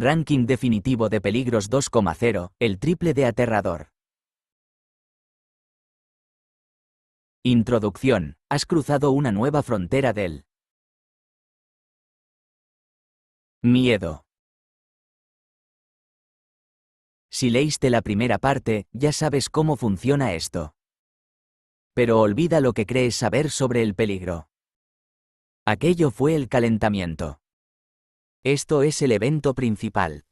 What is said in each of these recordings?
Ranking definitivo de peligros 2,0, el triple de aterrador. Introducción. Has cruzado una nueva frontera del miedo. Si leíste la primera parte, ya sabes cómo funciona esto. Pero olvida lo que crees saber sobre el peligro. Aquello fue el calentamiento. Esto es el evento principal.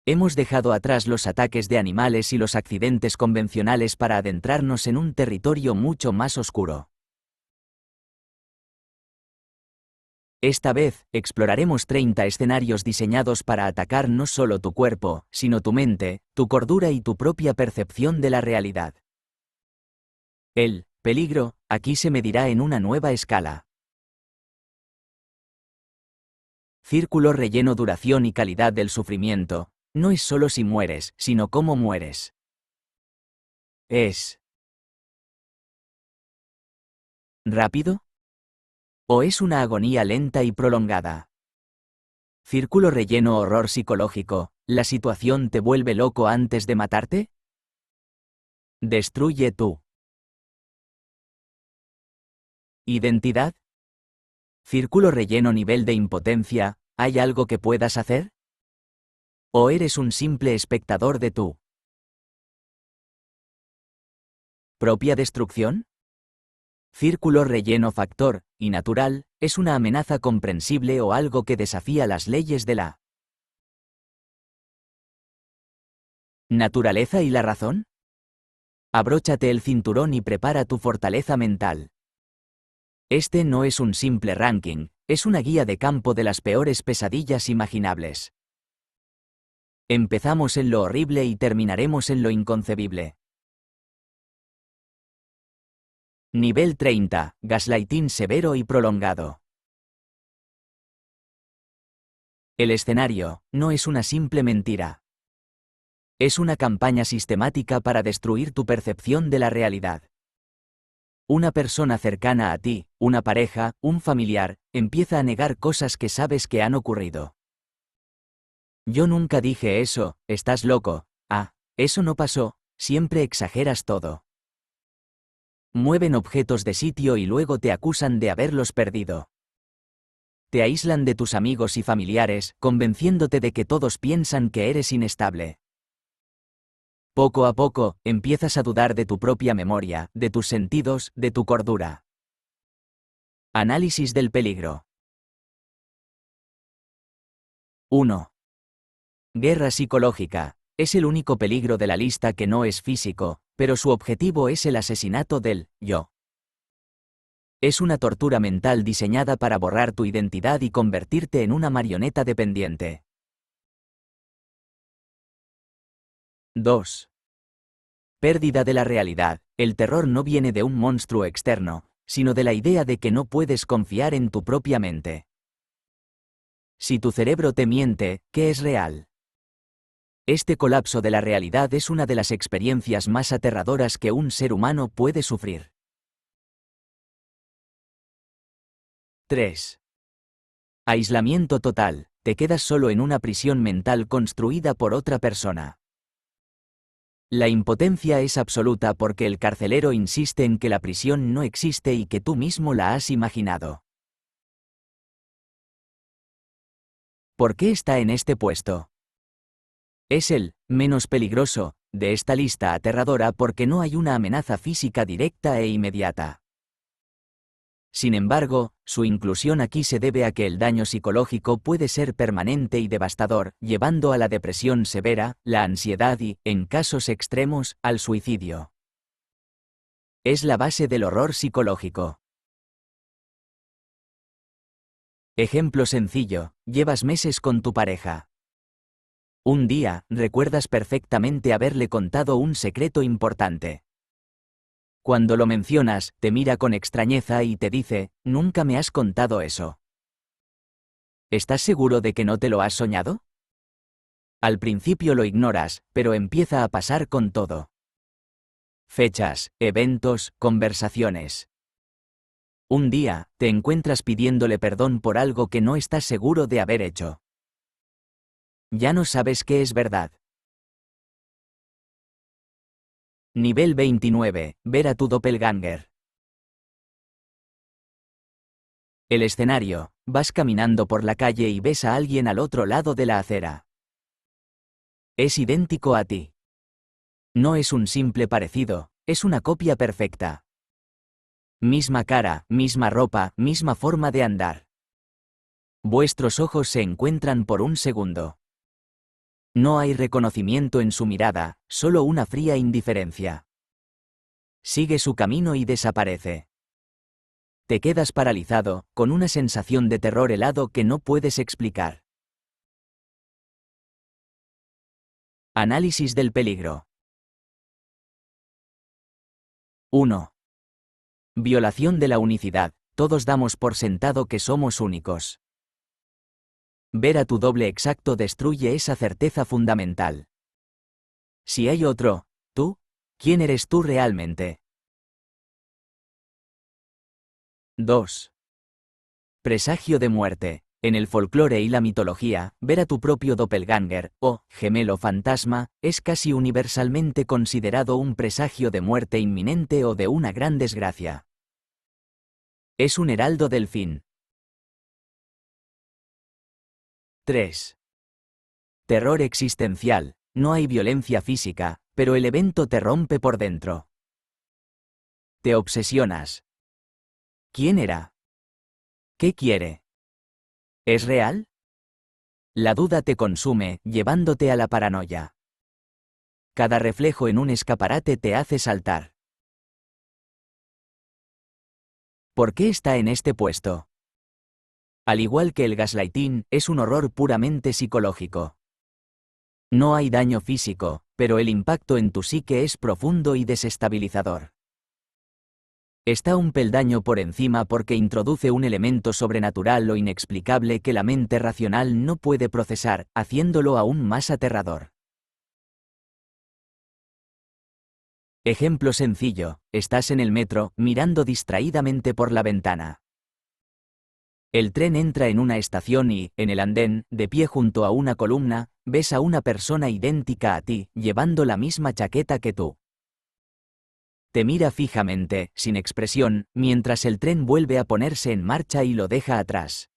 Hemos dejado atrás los ataques de animales y los accidentes convencionales para adentrarnos en un territorio mucho más oscuro. Esta vez, exploraremos 30 escenarios diseñados para atacar no solo tu cuerpo, sino tu mente, tu cordura y tu propia percepción de la realidad. El peligro, aquí se medirá en una nueva escala. Círculo relleno. Duración y calidad del sufrimiento. No es solo si mueres, sino cómo mueres. ¿Es rápido? ¿O es una agonía lenta y prolongada? Círculo relleno. Horror psicológico. ¿La situación te vuelve loco antes de matarte? ¿Destruye tu identidad? Círculo relleno. Nivel de impotencia. ¿Hay algo que puedas hacer? ¿O eres un simple espectador de tu propia destrucción? Círculo relleno. Factor y natural. ¿Es una amenaza comprensible o algo que desafía las leyes de la naturaleza y la razón? Abróchate el cinturón y prepara tu fortaleza mental. Este no es un simple ranking, es una guía de campo de las peores pesadillas imaginables. Empezamos en lo horrible y terminaremos en lo inconcebible. Nivel 30. Gaslighting severo y prolongado. El escenario no es una simple mentira. Es una campaña sistemática para destruir tu percepción de la realidad. Una persona cercana a ti, una pareja, un familiar, empieza a negar cosas que sabes que han ocurrido. Yo nunca dije eso, estás loco, eso no pasó, siempre exageras todo. Mueven objetos de sitio y luego te acusan de haberlos perdido. Te aíslan de tus amigos y familiares, convenciéndote de que todos piensan que eres inestable. Poco a poco, empiezas a dudar de tu propia memoria, de tus sentidos, de tu cordura. Análisis del peligro. 1. Guerra psicológica. Es el único peligro de la lista que no es físico, pero su objetivo es el asesinato del yo. Es una tortura mental diseñada para borrar tu identidad y convertirte en una marioneta dependiente. 2. Pérdida de la realidad. El terror no viene de un monstruo externo, sino de la idea de que no puedes confiar en tu propia mente. Si tu cerebro te miente, ¿qué es real? Este colapso de la realidad es una de las experiencias más aterradoras que un ser humano puede sufrir. 3. Aislamiento total. Te quedas solo en una prisión mental construida por otra persona. La impotencia es absoluta porque el carcelero insiste en que la prisión no existe y que tú mismo la has imaginado. ¿Por qué está en este puesto? Es el menos peligroso de esta lista aterradora porque no hay una amenaza física directa e inmediata. Sin embargo, su inclusión aquí se debe a que el daño psicológico puede ser permanente y devastador, llevando a la depresión severa, la ansiedad y, en casos extremos, al suicidio. Es la base del horror psicológico. Ejemplo sencillo: llevas meses con tu pareja. Un día, recuerdas perfectamente haberle contado un secreto importante. Cuando lo mencionas, te mira con extrañeza y te dice, «Nunca me has contado eso». ¿Estás seguro de que no te lo has soñado? Al principio lo ignoras, pero empieza a pasar con todo. Fechas, eventos, conversaciones. Un día, te encuentras pidiéndole perdón por algo que no estás seguro de haber hecho. Ya no sabes qué es verdad. Nivel 29. Ver a tu doppelganger. El escenario. Vas caminando por la calle y ves a alguien al otro lado de la acera. Es idéntico a ti. No es un simple parecido, es una copia perfecta. Misma cara, misma ropa, misma forma de andar. Vuestros ojos se encuentran por un segundo. No hay reconocimiento en su mirada, solo una fría indiferencia. Sigue su camino y desaparece. Te quedas paralizado, con una sensación de terror helado que no puedes explicar. Análisis del peligro. 1. Violación de la unicidad. Todos damos por sentado que somos únicos. Ver a tu doble exacto destruye esa certeza fundamental. Si hay otro, tú, ¿quién eres tú realmente? 2. Presagio de muerte. En el folclore y la mitología, ver a tu propio doppelganger, o gemelo fantasma, es casi universalmente considerado un presagio de muerte inminente o de una gran desgracia. Es un heraldo del fin. 3. Terror existencial. No hay violencia física, pero el evento te rompe por dentro. Te obsesionas. ¿Quién era? ¿Qué quiere? ¿Es real? La duda te consume, llevándote a la paranoia. Cada reflejo en un escaparate te hace saltar. ¿Por qué está en este puesto? Al igual que el gaslighting, es un horror puramente psicológico. No hay daño físico, pero el impacto en tu psique es profundo y desestabilizador. Está un peldaño por encima porque introduce un elemento sobrenatural o inexplicable que la mente racional no puede procesar, haciéndolo aún más aterrador. Ejemplo sencillo, estás en el metro, mirando distraídamente por la ventana. El tren entra en una estación y, en el andén, de pie junto a una columna, ves a una persona idéntica a ti, llevando la misma chaqueta que tú. Te mira fijamente, sin expresión, mientras el tren vuelve a ponerse en marcha y lo deja atrás.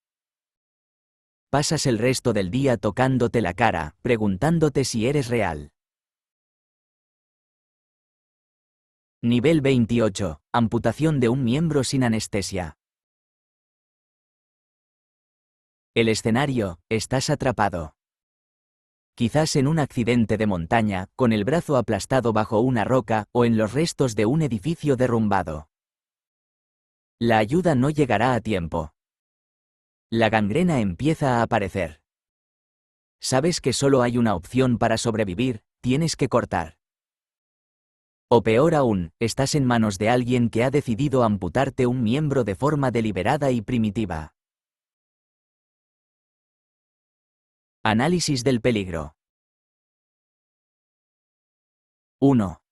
Pasas el resto del día tocándote la cara, preguntándote si eres real. Nivel 28. Amputación de un miembro sin anestesia. El escenario, estás atrapado. Quizás en un accidente de montaña, con el brazo aplastado bajo una roca, o en los restos de un edificio derrumbado. La ayuda no llegará a tiempo. La gangrena empieza a aparecer. Sabes que solo hay una opción para sobrevivir, tienes que cortar. O peor aún, estás en manos de alguien que ha decidido amputarte un miembro de forma deliberada y primitiva. Análisis del peligro. 1.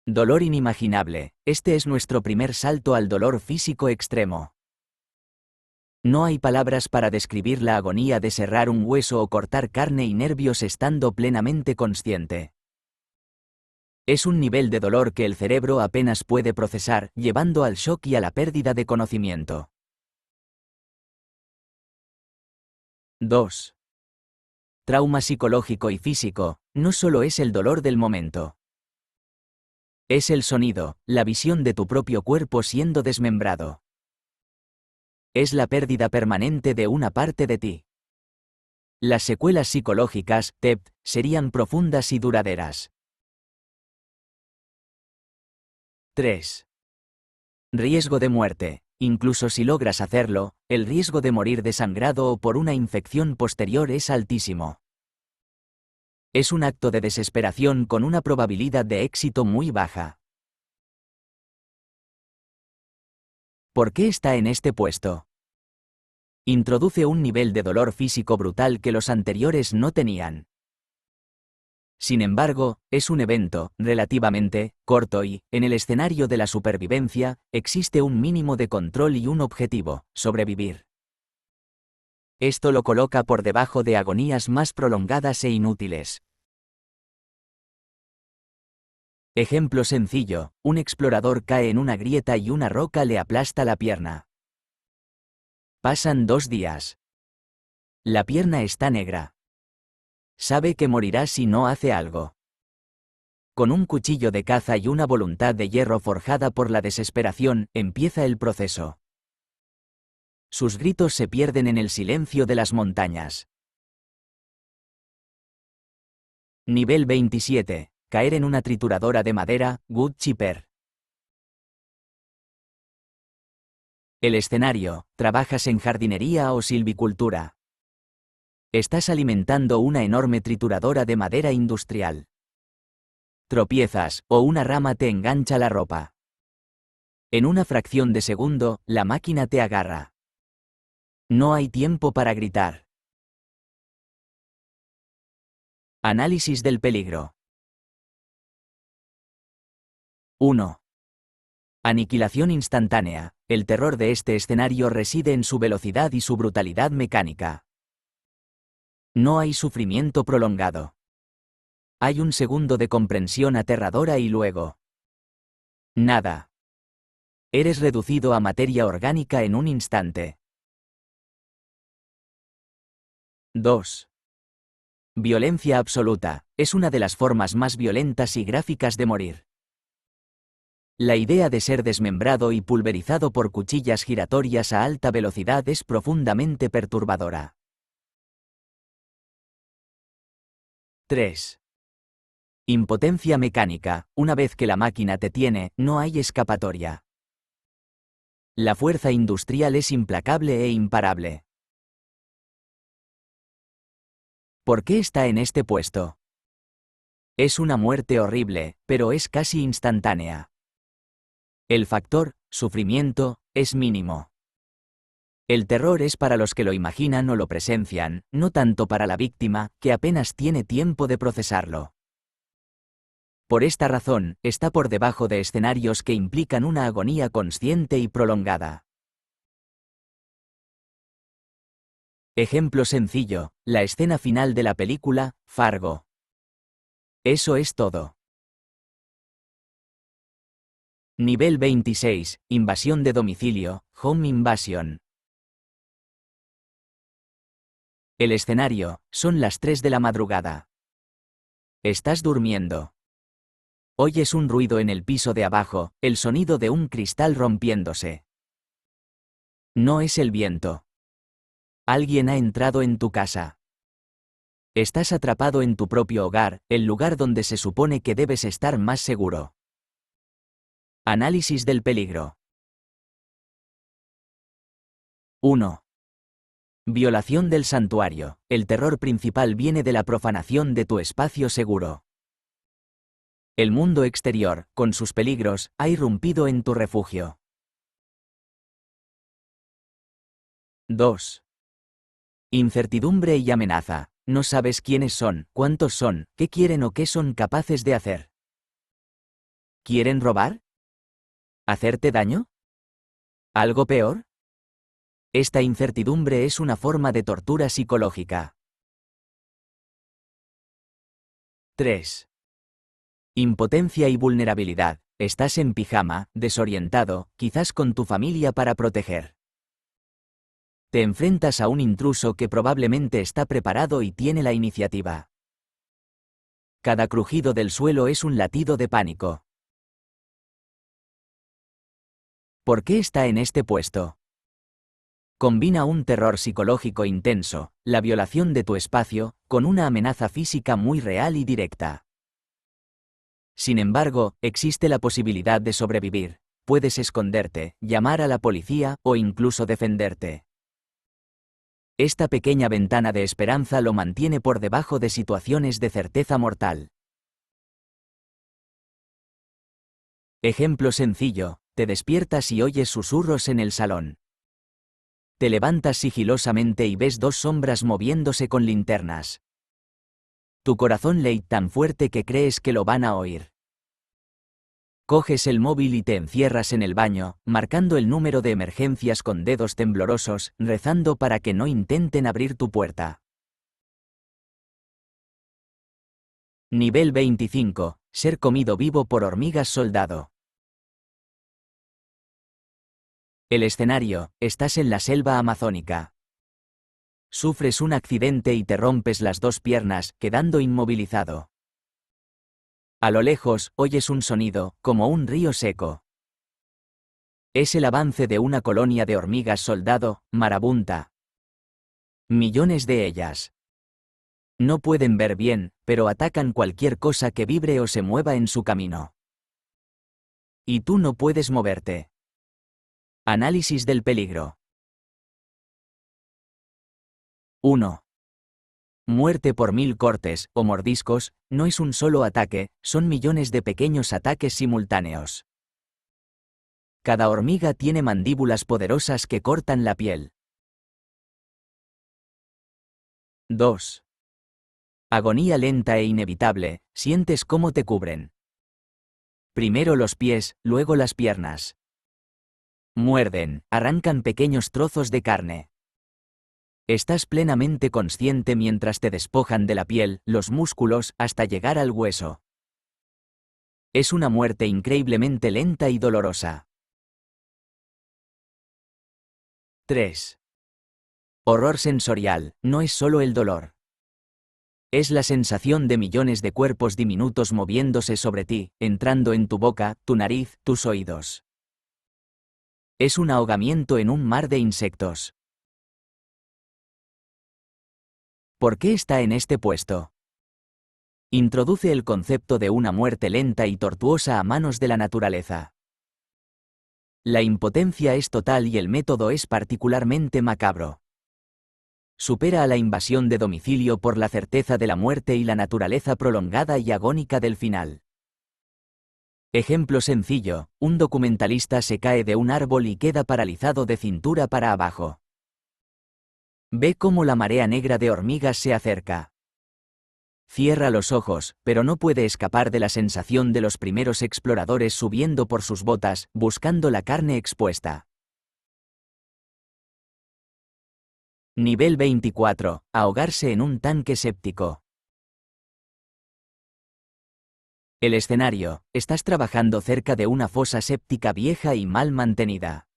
Dolor inimaginable. Este es nuestro primer salto al dolor físico extremo. No hay palabras para describir la agonía de serrar un hueso o cortar carne y nervios estando plenamente consciente. Es un nivel de dolor que el cerebro apenas puede procesar, llevando al shock y a la pérdida de conocimiento. 2. Trauma psicológico y físico, no solo es el dolor del momento. Es el sonido, la visión de tu propio cuerpo siendo desmembrado. Es la pérdida permanente de una parte de ti. Las secuelas psicológicas, TEP, serían profundas y duraderas. 3. Riesgo de muerte. Incluso si logras hacerlo, el riesgo de morir desangrado o por una infección posterior es altísimo. Es un acto de desesperación con una probabilidad de éxito muy baja. ¿Por qué está en este puesto? Introduce un nivel de dolor físico brutal que los anteriores no tenían. Sin embargo, es un evento, relativamente, corto y, en el escenario de la supervivencia, existe un mínimo de control y un objetivo, sobrevivir. Esto lo coloca por debajo de agonías más prolongadas e inútiles. Ejemplo sencillo, un explorador cae en una grieta y una roca le aplasta la pierna. Pasan 2 días. La pierna está negra. Sabe que morirá si no hace algo. Con un cuchillo de caza y una voluntad de hierro forjada por la desesperación, empieza el proceso. Sus gritos se pierden en el silencio de las montañas. Nivel 27. Caer en una trituradora de madera, wood chipper. El escenario, trabajas en jardinería o silvicultura. Estás alimentando una enorme trituradora de madera industrial. Tropiezas, o una rama te engancha la ropa. En una fracción de segundo, la máquina te agarra. No hay tiempo para gritar. Análisis del peligro. 1. Aniquilación instantánea. El terror de este escenario reside en su velocidad y su brutalidad mecánica. No hay sufrimiento prolongado. Hay un segundo de comprensión aterradora y luego... nada. Eres reducido a materia orgánica en un instante. 2. Violencia absoluta. Es una de las formas más violentas y gráficas de morir. La idea de ser desmembrado y pulverizado por cuchillas giratorias a alta velocidad es profundamente perturbadora. 3. Impotencia mecánica. Una vez que la máquina te tiene, no hay escapatoria. La fuerza industrial es implacable e imparable. ¿Por qué está en este puesto? Es una muerte horrible, pero es casi instantánea. El factor, sufrimiento, es mínimo. El terror es para los que lo imaginan o lo presencian, no tanto para la víctima, que apenas tiene tiempo de procesarlo. Por esta razón, está por debajo de escenarios que implican una agonía consciente y prolongada. Ejemplo sencillo, la escena final de la película, Fargo. Eso es todo. Nivel 26, invasión de domicilio, home invasion. El escenario, son las 3 de la madrugada. Estás durmiendo. Oyes un ruido en el piso de abajo, el sonido de un cristal rompiéndose. No es el viento. Alguien ha entrado en tu casa. Estás atrapado en tu propio hogar, el lugar donde se supone que debes estar más seguro. Análisis del peligro. 1. Violación del santuario. El terror principal viene de la profanación de tu espacio seguro. El mundo exterior, con sus peligros, ha irrumpido en tu refugio. 2. Incertidumbre y amenaza. No sabes quiénes son, cuántos son, qué quieren o qué son capaces de hacer. ¿Quieren robar? ¿Hacerte daño? ¿Algo peor? Esta incertidumbre es una forma de tortura psicológica. 3. Impotencia y vulnerabilidad. Estás en pijama, desorientado, quizás con tu familia para proteger. Te enfrentas a un intruso que probablemente está preparado y tiene la iniciativa. Cada crujido del suelo es un latido de pánico. ¿Por qué está en este puesto? Combina un terror psicológico intenso, la violación de tu espacio, con una amenaza física muy real y directa. Sin embargo, existe la posibilidad de sobrevivir. Puedes esconderte, llamar a la policía o incluso defenderte. Esta pequeña ventana de esperanza lo mantiene por debajo de situaciones de certeza mortal. Ejemplo sencillo, te despiertas y oyes susurros en el salón. Te levantas sigilosamente y ves 2 sombras moviéndose con linternas. Tu corazón late tan fuerte que crees que lo van a oír. Coges el móvil y te encierras en el baño, marcando el número de emergencias con dedos temblorosos, rezando para que no intenten abrir tu puerta. Nivel 25. Ser comido vivo por hormigas soldado. El escenario: estás en la selva amazónica. Sufres un accidente y te rompes las dos piernas, quedando inmovilizado. A lo lejos, oyes un sonido, como un río seco. Es el avance de una colonia de hormigas soldado, marabunta. Millones de ellas. No pueden ver bien, pero atacan cualquier cosa que vibre o se mueva en su camino. Y tú no puedes moverte. Análisis del peligro. 1. Muerte por 1000 cortes, o mordiscos, no es un solo ataque, son millones de pequeños ataques simultáneos. Cada hormiga tiene mandíbulas poderosas que cortan la piel. 2. Agonía lenta e inevitable, sientes cómo te cubren. Primero los pies, luego las piernas. Muerden, arrancan pequeños trozos de carne. Estás plenamente consciente mientras te despojan de la piel, los músculos, hasta llegar al hueso. Es una muerte increíblemente lenta y dolorosa. 3. Horror sensorial, no es solo el dolor. Es la sensación de millones de cuerpos diminutos moviéndose sobre ti, entrando en tu boca, tu nariz, tus oídos. Es un ahogamiento en un mar de insectos. ¿Por qué está en este puesto? Introduce el concepto de una muerte lenta y tortuosa a manos de la naturaleza. La impotencia es total y el método es particularmente macabro. Supera a la invasión de domicilio por la certeza de la muerte y la naturaleza prolongada y agónica del final. Ejemplo sencillo: un documentalista se cae de un árbol y queda paralizado de cintura para abajo. Ve cómo la marea negra de hormigas se acerca. Cierra los ojos, pero no puede escapar de la sensación de los primeros exploradores subiendo por sus botas, buscando la carne expuesta. Nivel 24. Ahogarse en un tanque séptico. El escenario: estás trabajando cerca de una fosa séptica vieja y mal mantenida.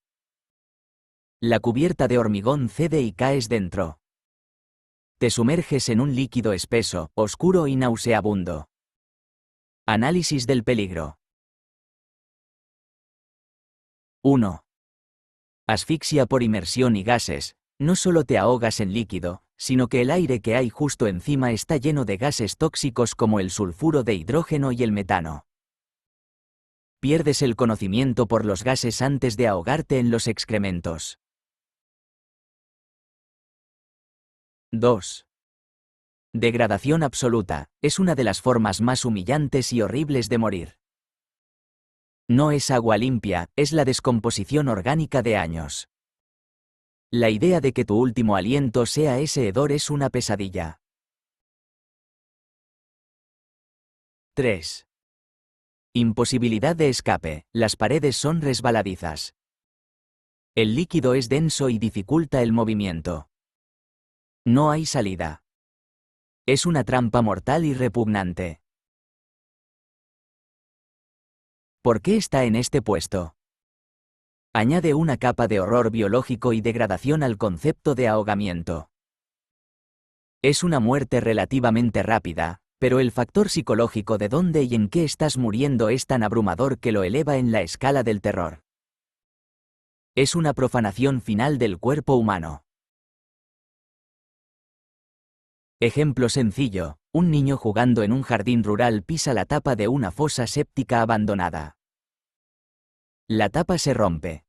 La cubierta de hormigón cede y caes dentro. Te sumerges en un líquido espeso, oscuro y nauseabundo. Análisis del peligro. 1. Asfixia por inmersión y gases. No solo te ahogas en líquido, sino que el aire que hay justo encima está lleno de gases tóxicos como el sulfuro de hidrógeno y el metano. Pierdes el conocimiento por los gases antes de ahogarte en los excrementos. 2. Degradación absoluta. Es una de las formas más humillantes y horribles de morir. No es agua limpia, es la descomposición orgánica de años. La idea de que tu último aliento sea ese hedor es una pesadilla. 3. Imposibilidad de escape. Las paredes son resbaladizas. El líquido es denso y dificulta el movimiento. No hay salida. Es una trampa mortal y repugnante. ¿Por qué está en este puesto? Añade una capa de horror biológico y degradación al concepto de ahogamiento. Es una muerte relativamente rápida, pero el factor psicológico de dónde y en qué estás muriendo es tan abrumador que lo eleva en la escala del terror. Es una profanación final del cuerpo humano. Ejemplo sencillo: un niño jugando en un jardín rural pisa la tapa de una fosa séptica abandonada. La tapa se rompe.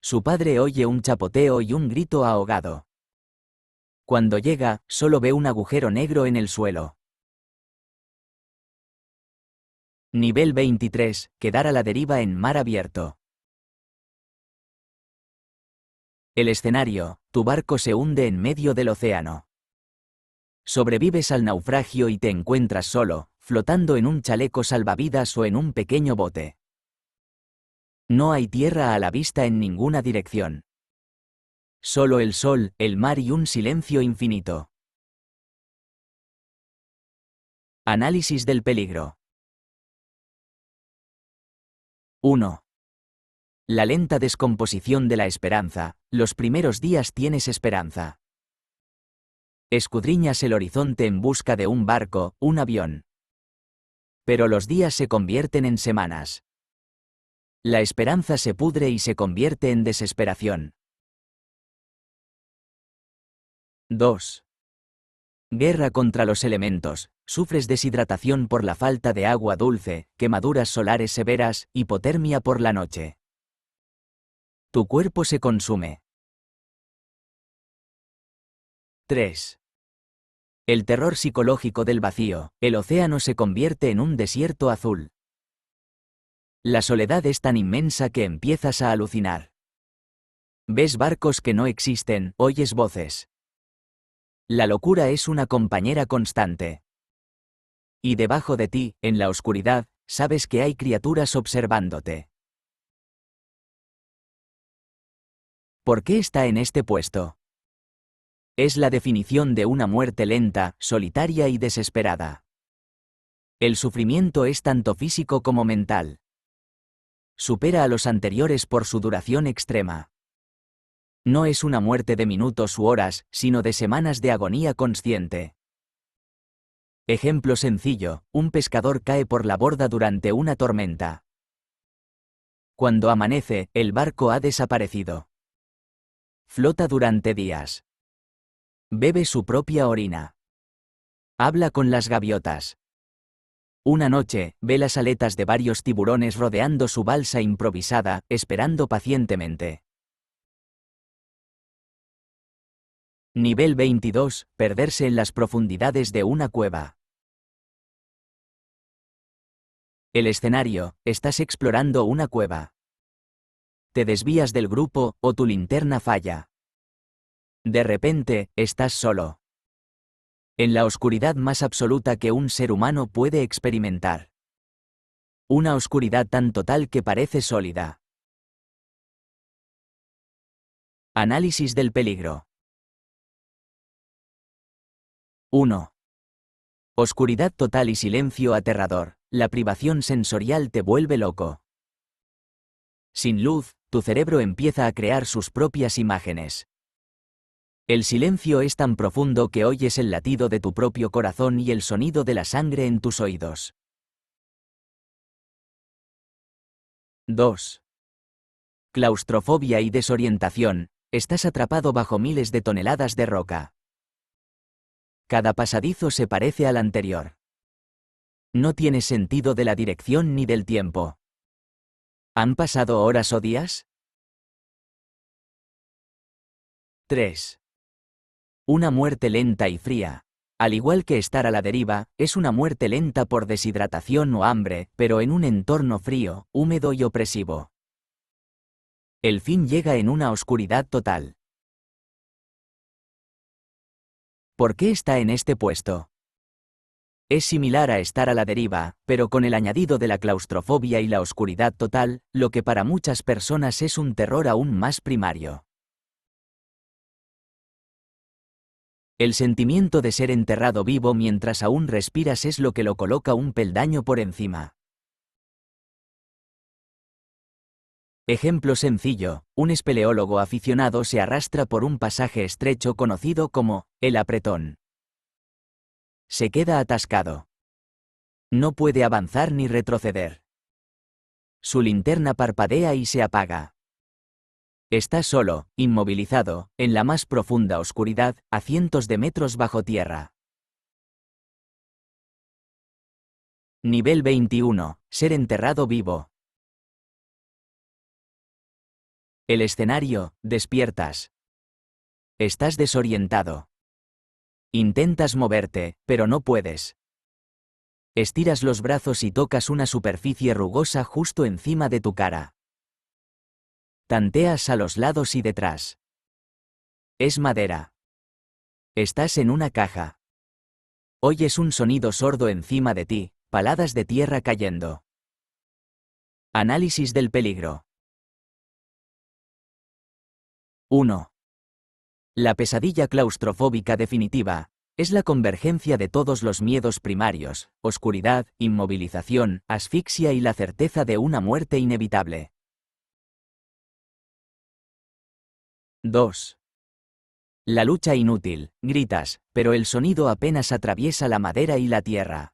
Su padre oye un chapoteo y un grito ahogado. Cuando llega, solo ve un agujero negro en el suelo. Nivel 23. Quedar a la deriva en mar abierto. El escenario: tu barco se hunde en medio del océano. Sobrevives al naufragio y te encuentras solo, flotando en un chaleco salvavidas o en un pequeño bote. No hay tierra a la vista en ninguna dirección. Solo el sol, el mar y un silencio infinito. Análisis del peligro. 1. La lenta descomposición de la esperanza. Los primeros días tienes esperanza. Escudriñas el horizonte en busca de un barco, un avión. Pero los días se convierten en semanas. La esperanza se pudre y se convierte en desesperación. 2. Guerra contra los elementos. Sufres deshidratación por la falta de agua dulce, quemaduras solares severas, hipotermia por la noche. Tu cuerpo se consume. 3. El terror psicológico del vacío. El océano se convierte en un desierto azul. La soledad es tan inmensa que empiezas a alucinar. Ves barcos que no existen, oyes voces. La locura es una compañera constante. Y debajo de ti, en la oscuridad, sabes que hay criaturas observándote. ¿Por qué está en este puesto? Es la definición de una muerte lenta, solitaria y desesperada. El sufrimiento es tanto físico como mental. Supera a los anteriores por su duración extrema. No es una muerte de minutos u horas, sino de semanas de agonía consciente. Ejemplo sencillo, un pescador cae por la borda durante una tormenta. Cuando amanece, el barco ha desaparecido. Flota durante días. Bebe su propia orina. Habla con las gaviotas. Una noche, ve las aletas de varios tiburones rodeando su balsa improvisada, esperando pacientemente. Nivel 22, perderse en las profundidades de una cueva. El escenario, estás explorando una cueva. Te desvías del grupo, o tu linterna falla. De repente, estás solo. En la oscuridad más absoluta que un ser humano puede experimentar. Una oscuridad tan total que parece sólida. Análisis del peligro. 1. Oscuridad total y silencio aterrador. La privación sensorial te vuelve loco. Sin luz, tu cerebro empieza a crear sus propias imágenes. El silencio es tan profundo que oyes el latido de tu propio corazón y el sonido de la sangre en tus oídos. 2. Claustrofobia y desorientación. Estás atrapado bajo miles de toneladas de roca. Cada pasadizo se parece al anterior. No tienes sentido de la dirección ni del tiempo. ¿Han pasado horas o días? 3. Una muerte lenta y fría. Al igual que estar a la deriva, es una muerte lenta por deshidratación o hambre, pero en un entorno frío, húmedo y opresivo. El fin llega en una oscuridad total. ¿Por qué está en este puesto? Es similar a estar a la deriva, pero con el añadido de la claustrofobia y la oscuridad total, lo que para muchas personas es un terror aún más primario. El sentimiento de ser enterrado vivo mientras aún respiras es lo que lo coloca un peldaño por encima. Ejemplo sencillo, un espeleólogo aficionado se arrastra por un pasaje estrecho conocido como el apretón. Se queda atascado. No puede avanzar ni retroceder. Su linterna parpadea y se apaga. Está solo, inmovilizado, en la más profunda oscuridad, a cientos de metros bajo tierra. Nivel 21. Ser enterrado vivo. El escenario, despiertas. Estás desorientado. Intentas moverte, pero no puedes. Estiras los brazos y tocas una superficie rugosa justo encima de tu cara. Tanteas a los lados y detrás. Es madera. Estás en una caja. Oyes un sonido sordo encima de ti, paladas de tierra cayendo. Análisis del peligro. 1. La pesadilla claustrofóbica definitiva es la convergencia de todos los miedos primarios: oscuridad, inmovilización, asfixia y la certeza de una muerte inevitable. 2. La lucha inútil, gritas, pero el sonido apenas atraviesa la madera y la tierra.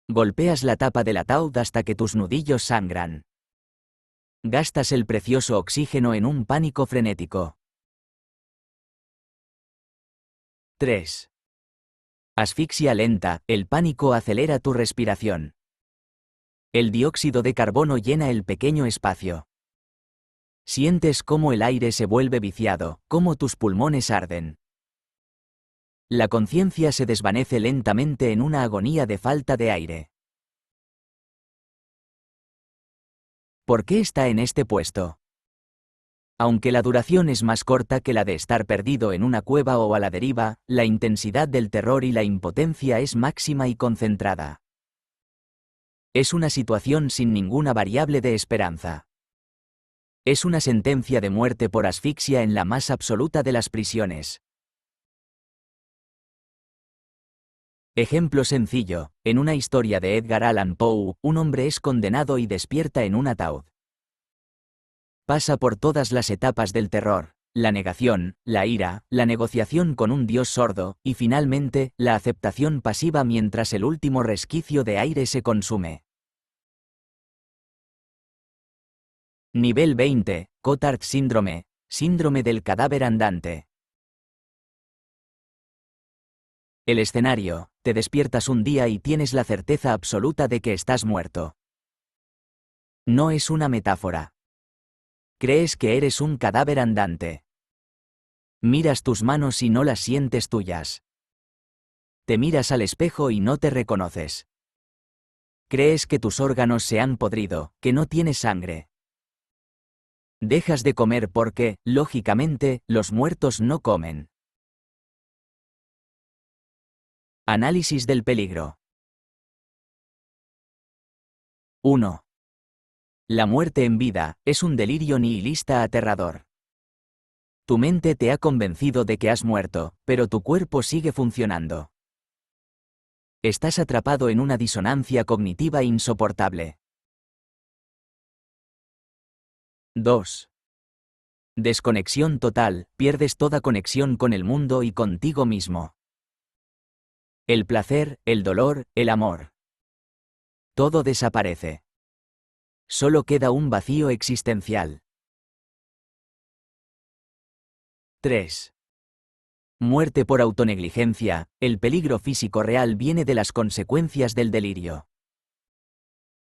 Golpeas la tapa del ataúd hasta que tus nudillos sangran. Gastas el precioso oxígeno en un pánico frenético. 3. Asfixia lenta, el pánico acelera tu respiración. El dióxido de carbono llena el pequeño espacio. Sientes cómo el aire se vuelve viciado, cómo tus pulmones arden. La conciencia se desvanece lentamente en una agonía de falta de aire. ¿Por qué está en este puesto? Aunque la duración es más corta que la de estar perdido en una cueva o a la deriva, la intensidad del terror y la impotencia es máxima y concentrada. Es una situación sin ninguna variable de esperanza. Es una sentencia de muerte por asfixia en la más absoluta de las prisiones. Ejemplo sencillo: en una historia de Edgar Allan Poe, un hombre es condenado y despierta en un ataúd. Pasa por todas las etapas del terror: la negación, la ira, la negociación con un dios sordo, y finalmente, la aceptación pasiva mientras el último resquicio de aire se consume. Nivel 20, Cotard síndrome, síndrome del cadáver andante. El escenario: te despiertas un día y tienes la certeza absoluta de que estás muerto. No es una metáfora. Crees que eres un cadáver andante. Miras tus manos y no las sientes tuyas. Te miras al espejo y no te reconoces. Crees que tus órganos se han podrido, que no tienes sangre. Dejas de comer porque, lógicamente, los muertos no comen. Análisis del peligro. 1. La muerte en vida es un delirio nihilista aterrador. Tu mente te ha convencido de que has muerto, pero tu cuerpo sigue funcionando. Estás atrapado en una disonancia cognitiva insoportable. 2. Desconexión total: pierdes toda conexión con el mundo y contigo mismo. El placer, el dolor, el amor. Todo desaparece. Solo queda un vacío existencial. 3. Muerte por autonegligencia: el peligro físico real viene de las consecuencias del delirio.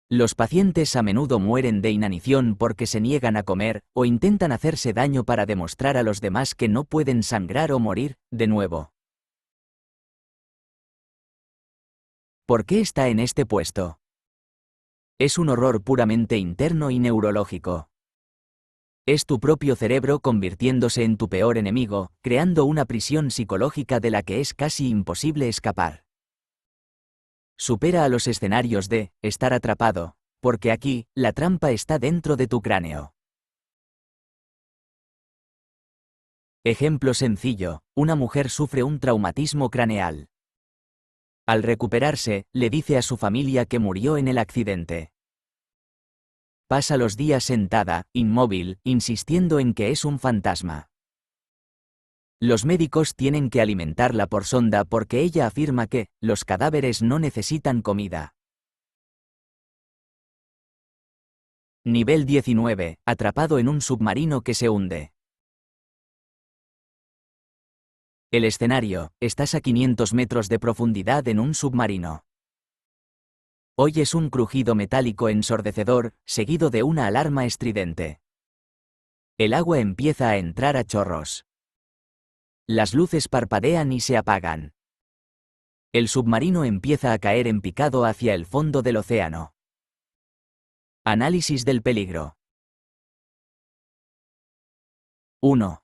Los pacientes a menudo mueren de inanición porque se niegan a comer, o intentan hacerse daño para demostrar a los demás que no pueden sangrar o morir, de nuevo. ¿Por qué está en este puesto? Es un horror puramente interno y neurológico. Es tu propio cerebro convirtiéndose en tu peor enemigo, creando una prisión psicológica de la que es casi imposible escapar. Supera a los escenarios de estar atrapado, porque aquí, la trampa está dentro de tu cráneo. Ejemplo sencillo: una mujer sufre un traumatismo craneal. Al recuperarse, le dice a su familia que murió en el accidente. Pasa los días sentada, inmóvil, insistiendo en que es un fantasma. Los médicos tienen que alimentarla por sonda porque ella afirma que los cadáveres no necesitan comida. Nivel 19, atrapado en un submarino que se hunde. El escenario: estás a 500 metros de profundidad en un submarino. Oyes un crujido metálico ensordecedor, seguido de una alarma estridente. El agua empieza a entrar a chorros. Las luces parpadean y se apagan. El submarino empieza a caer en picado hacia el fondo del océano. Análisis del peligro. 1.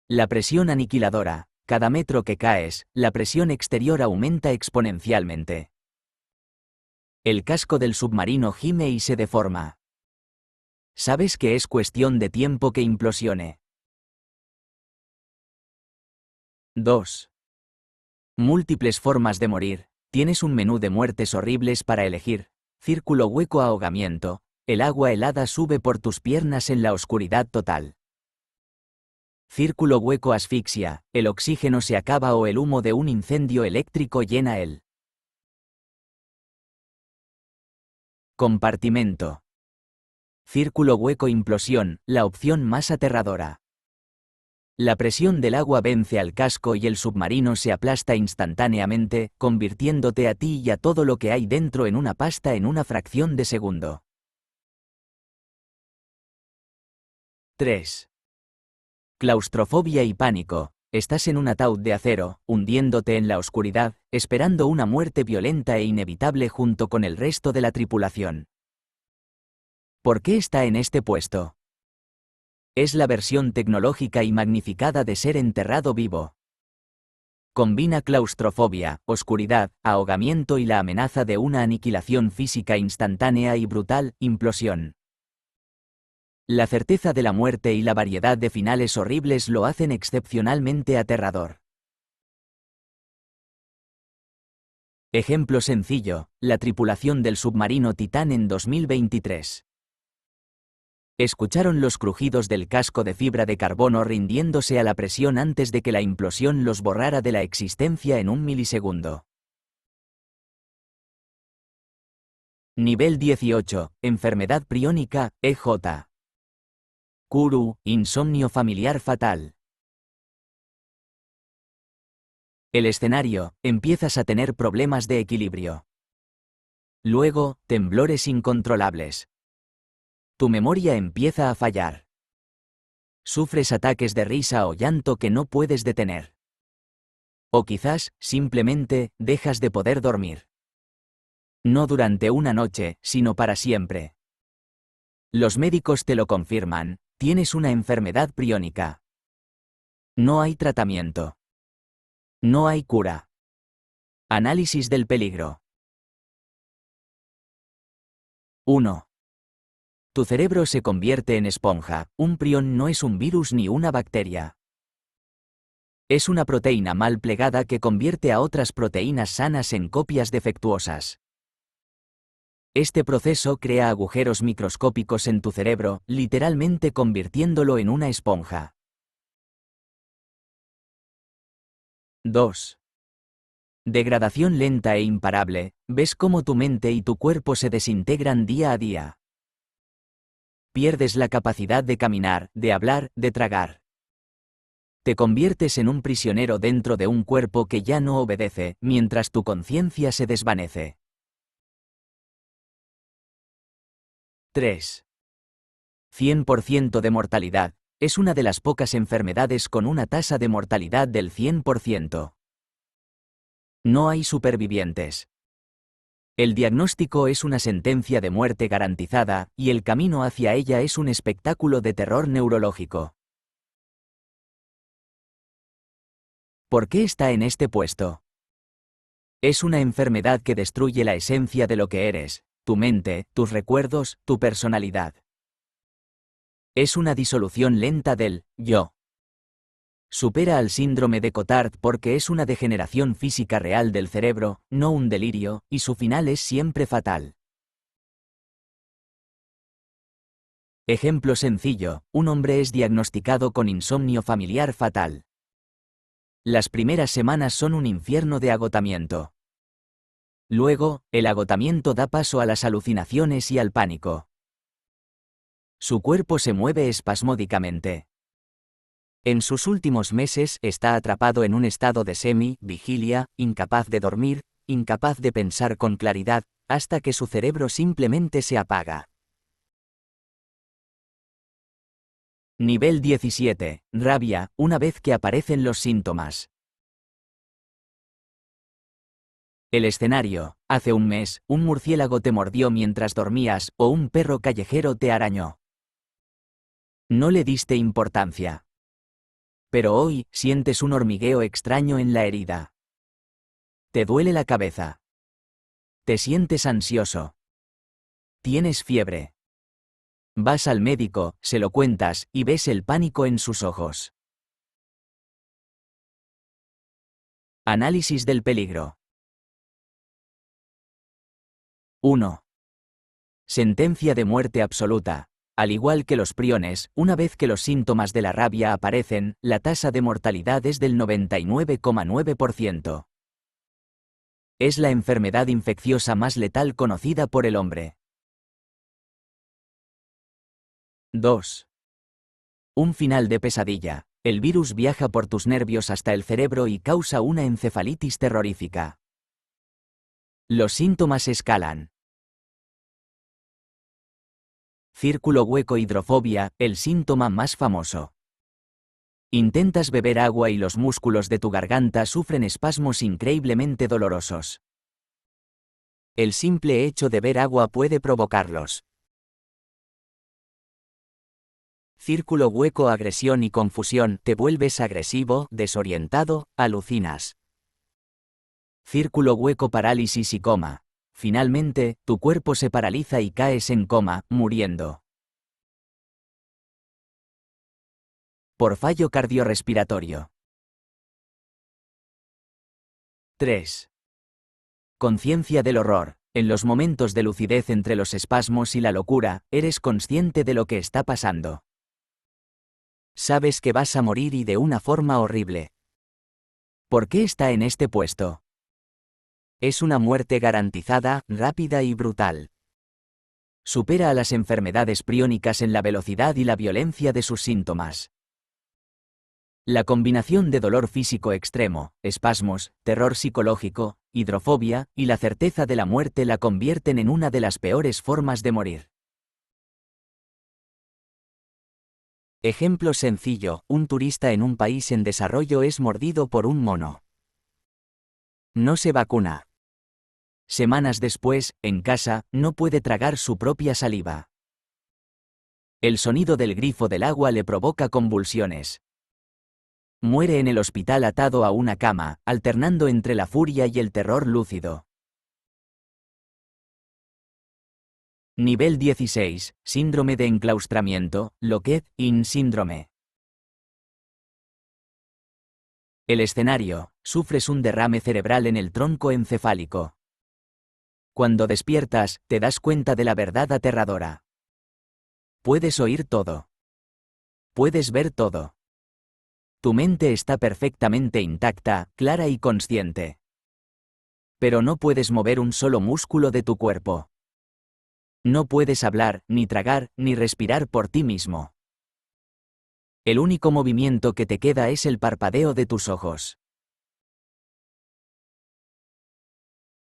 La presión aniquiladora: cada metro que caes, la presión exterior aumenta exponencialmente. El casco del submarino gime y se deforma. Sabes que es cuestión de tiempo que implosione. 2. Múltiples formas de morir. Tienes un menú de muertes horribles para elegir. Círculo hueco, ahogamiento. El agua helada sube por tus piernas en la oscuridad total. Círculo hueco, asfixia. El oxígeno se acaba o el humo de un incendio eléctrico llena el compartimento. Círculo hueco, implosión, la opción más aterradora. La presión del agua vence al casco y el submarino se aplasta instantáneamente, convirtiéndote a ti y a todo lo que hay dentro en una pasta en una fracción de segundo. 3. Claustrofobia y pánico. Estás en un ataúd de acero, hundiéndote en la oscuridad, esperando una muerte violenta e inevitable junto con el resto de la tripulación. ¿Por qué está en este puesto? Es la versión tecnológica y magnificada de ser enterrado vivo. Combina claustrofobia, oscuridad, ahogamiento y la amenaza de una aniquilación física instantánea y brutal, implosión. La certeza de la muerte y la variedad de finales horribles lo hacen excepcionalmente aterrador. Ejemplo sencillo, la tripulación del submarino Titán en 2023. Escucharon los crujidos del casco de fibra de carbono rindiéndose a la presión antes de que la implosión los borrara de la existencia en un milisegundo. Nivel 18, enfermedad priónica, EJ. Kuru, insomnio familiar fatal. El escenario, empiezas a tener problemas de equilibrio. Luego, temblores incontrolables. Tu memoria empieza a fallar. Sufres ataques de risa o llanto que no puedes detener. O quizás, simplemente, dejas de poder dormir. No durante una noche, sino para siempre. Los médicos te lo confirman, tienes una enfermedad priónica. No hay tratamiento. No hay cura. Análisis del peligro. 1. Tu cerebro se convierte en esponja. Un prión no es un virus ni una bacteria. Es una proteína mal plegada que convierte a otras proteínas sanas en copias defectuosas. Este proceso crea agujeros microscópicos en tu cerebro, literalmente convirtiéndolo en una esponja. 2. Degradación lenta e imparable. Ves cómo tu mente y tu cuerpo se desintegran día a día. Pierdes la capacidad de caminar, de hablar, de tragar. Te conviertes en un prisionero dentro de un cuerpo que ya no obedece, mientras tu conciencia se desvanece. 3. 100% de mortalidad. Es una de las pocas enfermedades con una tasa de mortalidad del 100%. No hay supervivientes. El diagnóstico es una sentencia de muerte garantizada, y el camino hacia ella es un espectáculo de terror neurológico. ¿Por qué está en este puesto? Es una enfermedad que destruye la esencia de lo que eres, tu mente, tus recuerdos, tu personalidad. Es una disolución lenta del yo. Supera al síndrome de Cotard porque es una degeneración física real del cerebro, no un delirio, y su final es siempre fatal. Ejemplo sencillo, un hombre es diagnosticado con insomnio familiar fatal. Las primeras semanas son un infierno de agotamiento. Luego, el agotamiento da paso a las alucinaciones y al pánico. Su cuerpo se mueve espasmódicamente. En sus últimos meses está atrapado en un estado de semi-vigilia, incapaz de dormir, incapaz de pensar con claridad, hasta que su cerebro simplemente se apaga. Nivel 17. Rabia, una vez que aparecen los síntomas. El escenario. Hace un mes, un murciélago te mordió mientras dormías, o un perro callejero te arañó. No le diste importancia. Pero hoy, sientes un hormigueo extraño en la herida. Te duele la cabeza. Te sientes ansioso. Tienes fiebre. Vas al médico, se lo cuentas, y ves el pánico en sus ojos. Análisis del peligro. 1. Sentencia de muerte absoluta. Al igual que los priones, una vez que los síntomas de la rabia aparecen, la tasa de mortalidad es del 99,9%. Es la enfermedad infecciosa más letal conocida por el hombre. 2. Un final de pesadilla. El virus viaja por tus nervios hasta el cerebro y causa una encefalitis terrorífica. Los síntomas escalan. Círculo hueco hidrofobia, el síntoma más famoso. Intentas beber agua y los músculos de tu garganta sufren espasmos increíblemente dolorosos. El simple hecho de ver agua puede provocarlos. Círculo hueco agresión y confusión, te vuelves agresivo, desorientado, alucinas. Círculo hueco parálisis y coma. Finalmente, tu cuerpo se paraliza y caes en coma, muriendo. Por fallo cardiorrespiratorio. 3. Conciencia del horror. En los momentos de lucidez entre los espasmos y la locura, eres consciente de lo que está pasando. Sabes que vas a morir y de una forma horrible. ¿Por qué está en este puesto? Es una muerte garantizada, rápida y brutal. Supera a las enfermedades priónicas en la velocidad y la violencia de sus síntomas. La combinación de dolor físico extremo, espasmos, terror psicológico, hidrofobia, y la certeza de la muerte la convierten en una de las peores formas de morir. Ejemplo sencillo, un turista en un país en desarrollo es mordido por un mono. No se vacuna. Semanas después, en casa, no puede tragar su propia saliva. El sonido del grifo del agua le provoca convulsiones. Muere en el hospital atado a una cama, alternando entre la furia y el terror lúcido. Nivel 16, síndrome de enclaustramiento, locked-in síndrome. El escenario, sufres un derrame cerebral en el tronco encefálico. Cuando despiertas, te das cuenta de la verdad aterradora. Puedes oír todo. Puedes ver todo. Tu mente está perfectamente intacta, clara y consciente. Pero no puedes mover un solo músculo de tu cuerpo. No puedes hablar, ni tragar, ni respirar por ti mismo. El único movimiento que te queda es el parpadeo de tus ojos.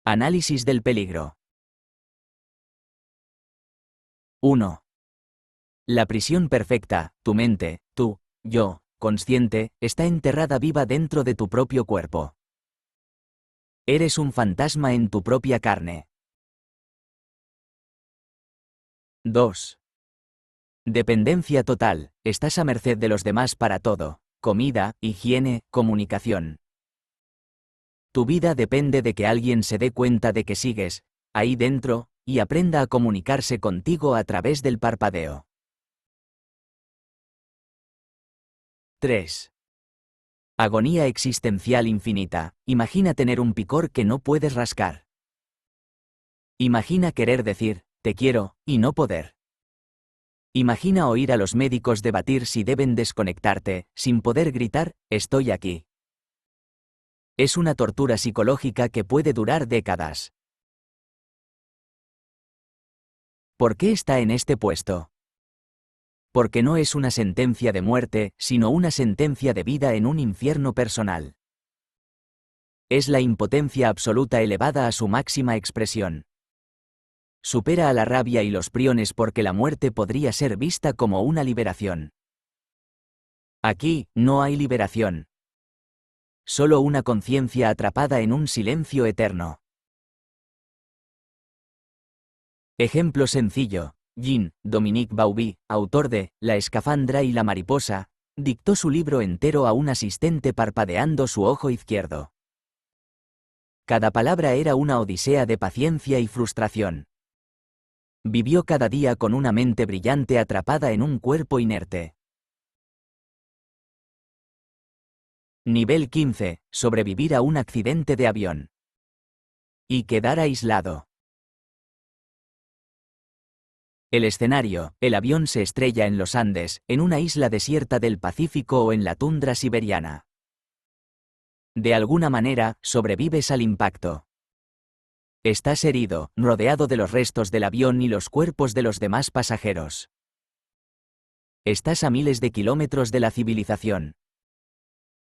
Análisis del peligro. 1. La prisión perfecta, tu mente, tú, yo, consciente, está enterrada viva dentro de tu propio cuerpo. Eres un fantasma en tu propia carne. 2. Dependencia total, estás a merced de los demás para todo, comida, higiene, comunicación. Tu vida depende de que alguien se dé cuenta de que sigues, ahí dentro, y aprenda a comunicarse contigo a través del parpadeo. 3. Agonía existencial infinita, imagina tener un picor que no puedes rascar. Imagina querer decir, te quiero, y no poder. Imagina oír a los médicos debatir si deben desconectarte, sin poder gritar, estoy aquí. Es una tortura psicológica que puede durar décadas. ¿Por qué está en este puesto? Porque no es una sentencia de muerte, sino una sentencia de vida en un infierno personal. Es la impotencia absoluta elevada a su máxima expresión. Supera a la rabia y los priones porque la muerte podría ser vista como una liberación. Aquí, no hay liberación. Solo una conciencia atrapada en un silencio eterno. Ejemplo sencillo. Jean-Dominique Bauby, autor de La escafandra y la mariposa, dictó su libro entero a un asistente parpadeando su ojo izquierdo. Cada palabra era una odisea de paciencia y frustración. Vivió cada día con una mente brillante atrapada en un cuerpo inerte. Nivel 15. Sobrevivir a un accidente de avión. Y quedar aislado. El escenario: el avión se estrella en los Andes, en una isla desierta del Pacífico o en la tundra siberiana. De alguna manera, sobrevives al impacto. Estás herido, rodeado de los restos del avión y los cuerpos de los demás pasajeros. Estás a miles de kilómetros de la civilización.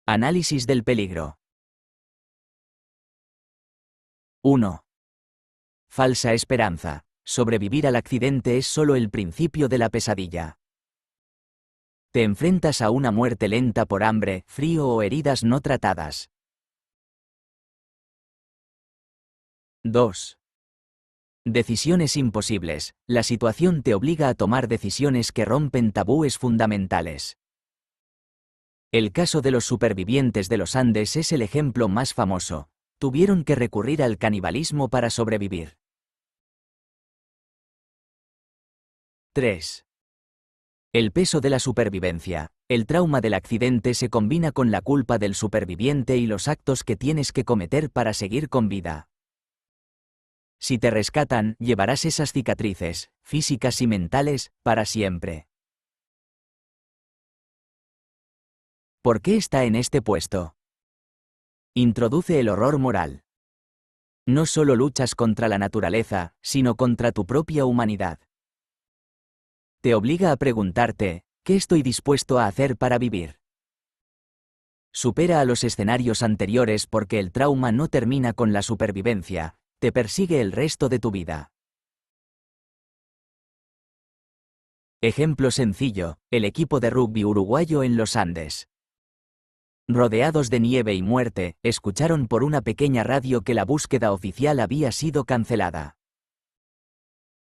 Análisis del peligro. 1. Falsa esperanza. Sobrevivir al accidente es solo el principio de la pesadilla. Te enfrentas a una muerte lenta por hambre, frío o heridas no tratadas. 2. Decisiones imposibles. La situación te obliga a tomar decisiones que rompen tabúes fundamentales. El caso de los supervivientes de los Andes es el ejemplo más famoso. Tuvieron que recurrir al canibalismo para sobrevivir. 3. El peso de la supervivencia. El trauma del accidente se combina con la culpa del superviviente y los actos que tienes que cometer para seguir con vida. Si te rescatan, llevarás esas cicatrices, físicas y mentales, para siempre. ¿Por qué está en este puesto? Introduce el horror moral. No solo luchas contra la naturaleza, sino contra tu propia humanidad. Te obliga a preguntarte, ¿qué estoy dispuesto a hacer para vivir? Supera a los escenarios anteriores porque el trauma no termina con la supervivencia, te persigue el resto de tu vida. Ejemplo sencillo: el equipo de rugby uruguayo en los Andes. Rodeados de nieve y muerte, escucharon por una pequeña radio que la búsqueda oficial había sido cancelada.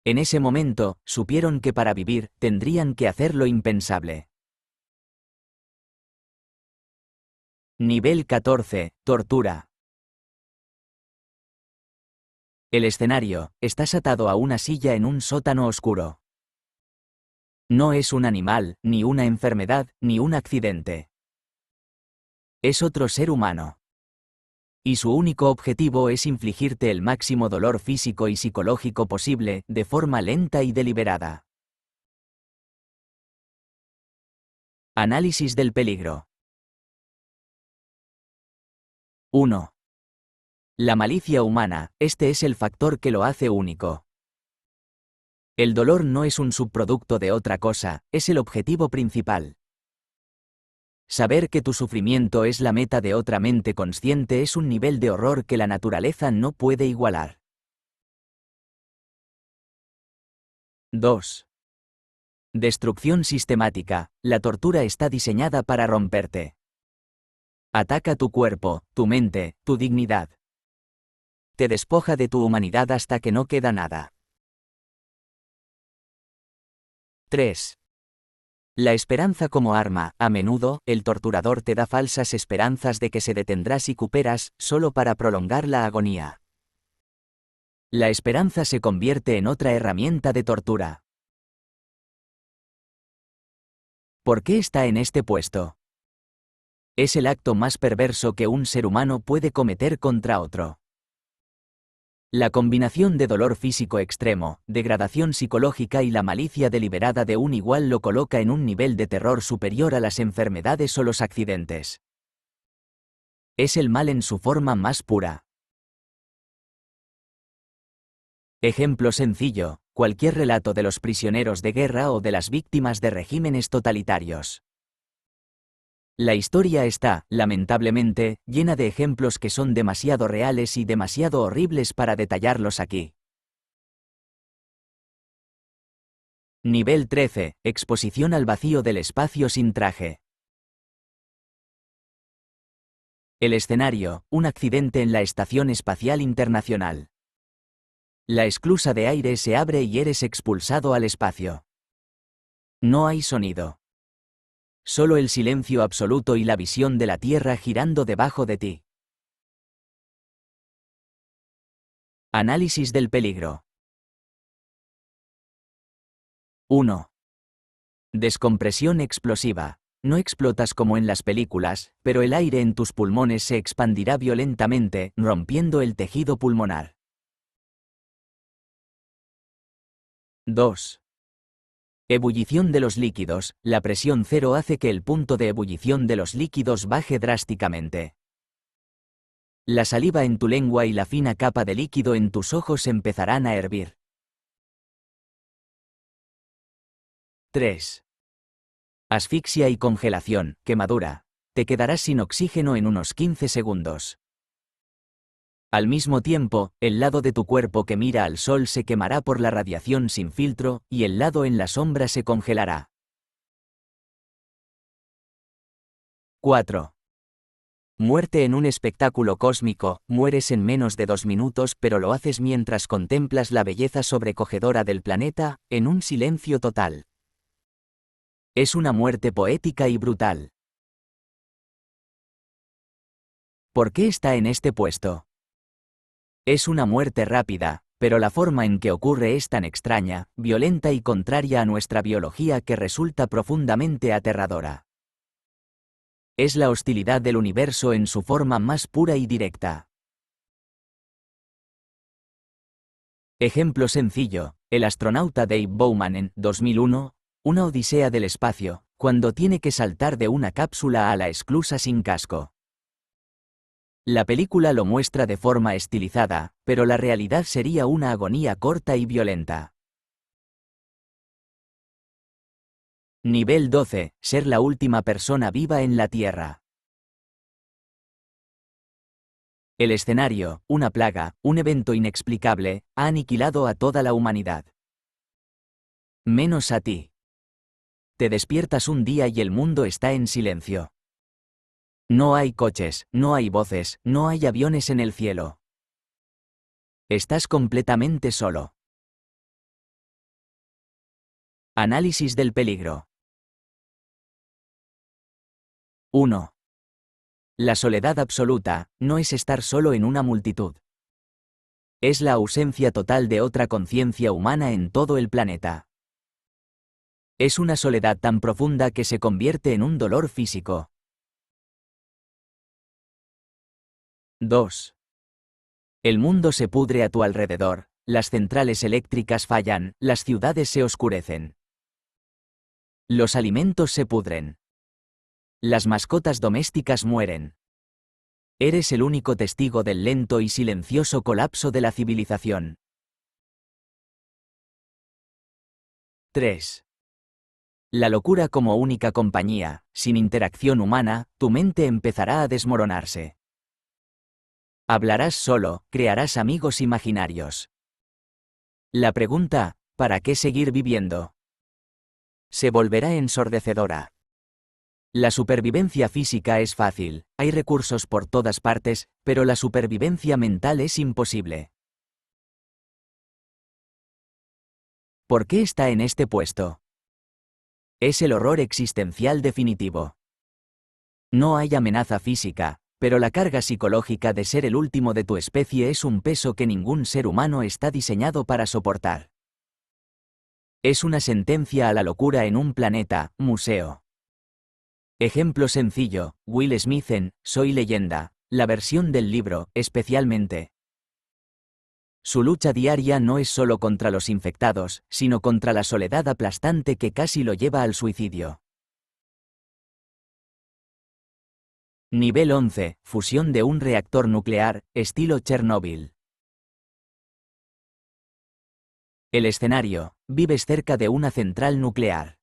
En ese momento, supieron que para vivir, tendrían que hacer lo impensable. Nivel 14. Tortura. El escenario: estás atado a una silla en un sótano oscuro. No es un animal, ni una enfermedad, ni un accidente. Es otro ser humano. Y su único objetivo es infligirte el máximo dolor físico y psicológico posible, de forma lenta y deliberada. Análisis del peligro. 1. La malicia humana: este es el factor que lo hace único. El dolor no es un subproducto de otra cosa, es el objetivo principal. Saber que tu sufrimiento es la meta de otra mente consciente es un nivel de horror que la naturaleza no puede igualar. 2. Destrucción sistemática: la tortura está diseñada para romperte. Ataca tu cuerpo, tu mente, tu dignidad. Te despoja de tu humanidad hasta que no queda nada. 3. La esperanza como arma: a menudo, el torturador te da falsas esperanzas de que se detendrá si cooperas, solo para prolongar la agonía. La esperanza se convierte en otra herramienta de tortura. ¿Por qué está en este puesto? Es el acto más perverso que un ser humano puede cometer contra otro. La combinación de dolor físico extremo, degradación psicológica y la malicia deliberada de un igual lo coloca en un nivel de terror superior a las enfermedades o los accidentes. Es el mal en su forma más pura. Ejemplo sencillo: cualquier relato de los prisioneros de guerra o de las víctimas de regímenes totalitarios. La historia está, lamentablemente, llena de ejemplos que son demasiado reales y demasiado horribles para detallarlos aquí. Nivel 13. Exposición al vacío del espacio sin traje. El escenario: un accidente en la Estación Espacial Internacional. La esclusa de aire se abre y eres expulsado al espacio. No hay sonido. Solo el silencio absoluto y la visión de la Tierra girando debajo de ti. Análisis del peligro. 1. Descompresión explosiva. No explotas como en las películas, pero el aire en tus pulmones se expandirá violentamente, rompiendo el tejido pulmonar. 2. Ebullición de los líquidos. La presión cero hace que el punto de ebullición de los líquidos baje drásticamente. La saliva en tu lengua y la fina capa de líquido en tus ojos empezarán a hervir. 3. Asfixia y congelación, quemadura. Te quedarás sin oxígeno en unos 15 segundos. Al mismo tiempo, el lado de tu cuerpo que mira al sol se quemará por la radiación sin filtro, y el lado en la sombra se congelará. 4. Muerte en un espectáculo cósmico. Mueres en menos de 2 minutos, pero lo haces mientras contemplas la belleza sobrecogedora del planeta, en un silencio total. Es una muerte poética y brutal. ¿Por qué está en este puesto? Es una muerte rápida, pero la forma en que ocurre es tan extraña, violenta y contraria a nuestra biología que resulta profundamente aterradora. Es la hostilidad del universo en su forma más pura y directa. Ejemplo sencillo, el astronauta Dave Bowman en 2001, Una odisea del espacio, cuando tiene que saltar de una cápsula a la esclusa sin casco. La película lo muestra de forma estilizada, pero la realidad sería una agonía corta y violenta. Nivel 12. Ser la última persona viva en la Tierra. El escenario, una plaga, un evento inexplicable, ha aniquilado a toda la humanidad. Menos a ti. Te despiertas un día y el mundo está en silencio. No hay coches, no hay voces, no hay aviones en el cielo. Estás completamente solo. Análisis del peligro. 1. La soledad absoluta no es estar solo en una multitud. Es la ausencia total de otra conciencia humana en todo el planeta. Es una soledad tan profunda que se convierte en un dolor físico. 2. El mundo se pudre a tu alrededor, las centrales eléctricas fallan, las ciudades se oscurecen. Los alimentos se pudren. Las mascotas domésticas mueren. Eres el único testigo del lento y silencioso colapso de la civilización. 3. La locura como única compañía, sin interacción humana, tu mente empezará a desmoronarse. Hablarás solo, crearás amigos imaginarios. La pregunta, ¿para qué seguir viviendo?, se volverá ensordecedora. La supervivencia física es fácil, hay recursos por todas partes, pero la supervivencia mental es imposible. ¿Por qué está en este puesto? Es el horror existencial definitivo. No hay amenaza física, pero la carga psicológica de ser el último de tu especie es un peso que ningún ser humano está diseñado para soportar. Es una sentencia a la locura en un planeta, museo. Ejemplo sencillo, Will Smith en Soy Leyenda, la versión del libro, especialmente. Su lucha diaria no es solo contra los infectados, sino contra la soledad aplastante que casi lo lleva al suicidio. Nivel 11. Fusión de un reactor nuclear, estilo Chernóbil. El escenario, vives cerca de una central nuclear.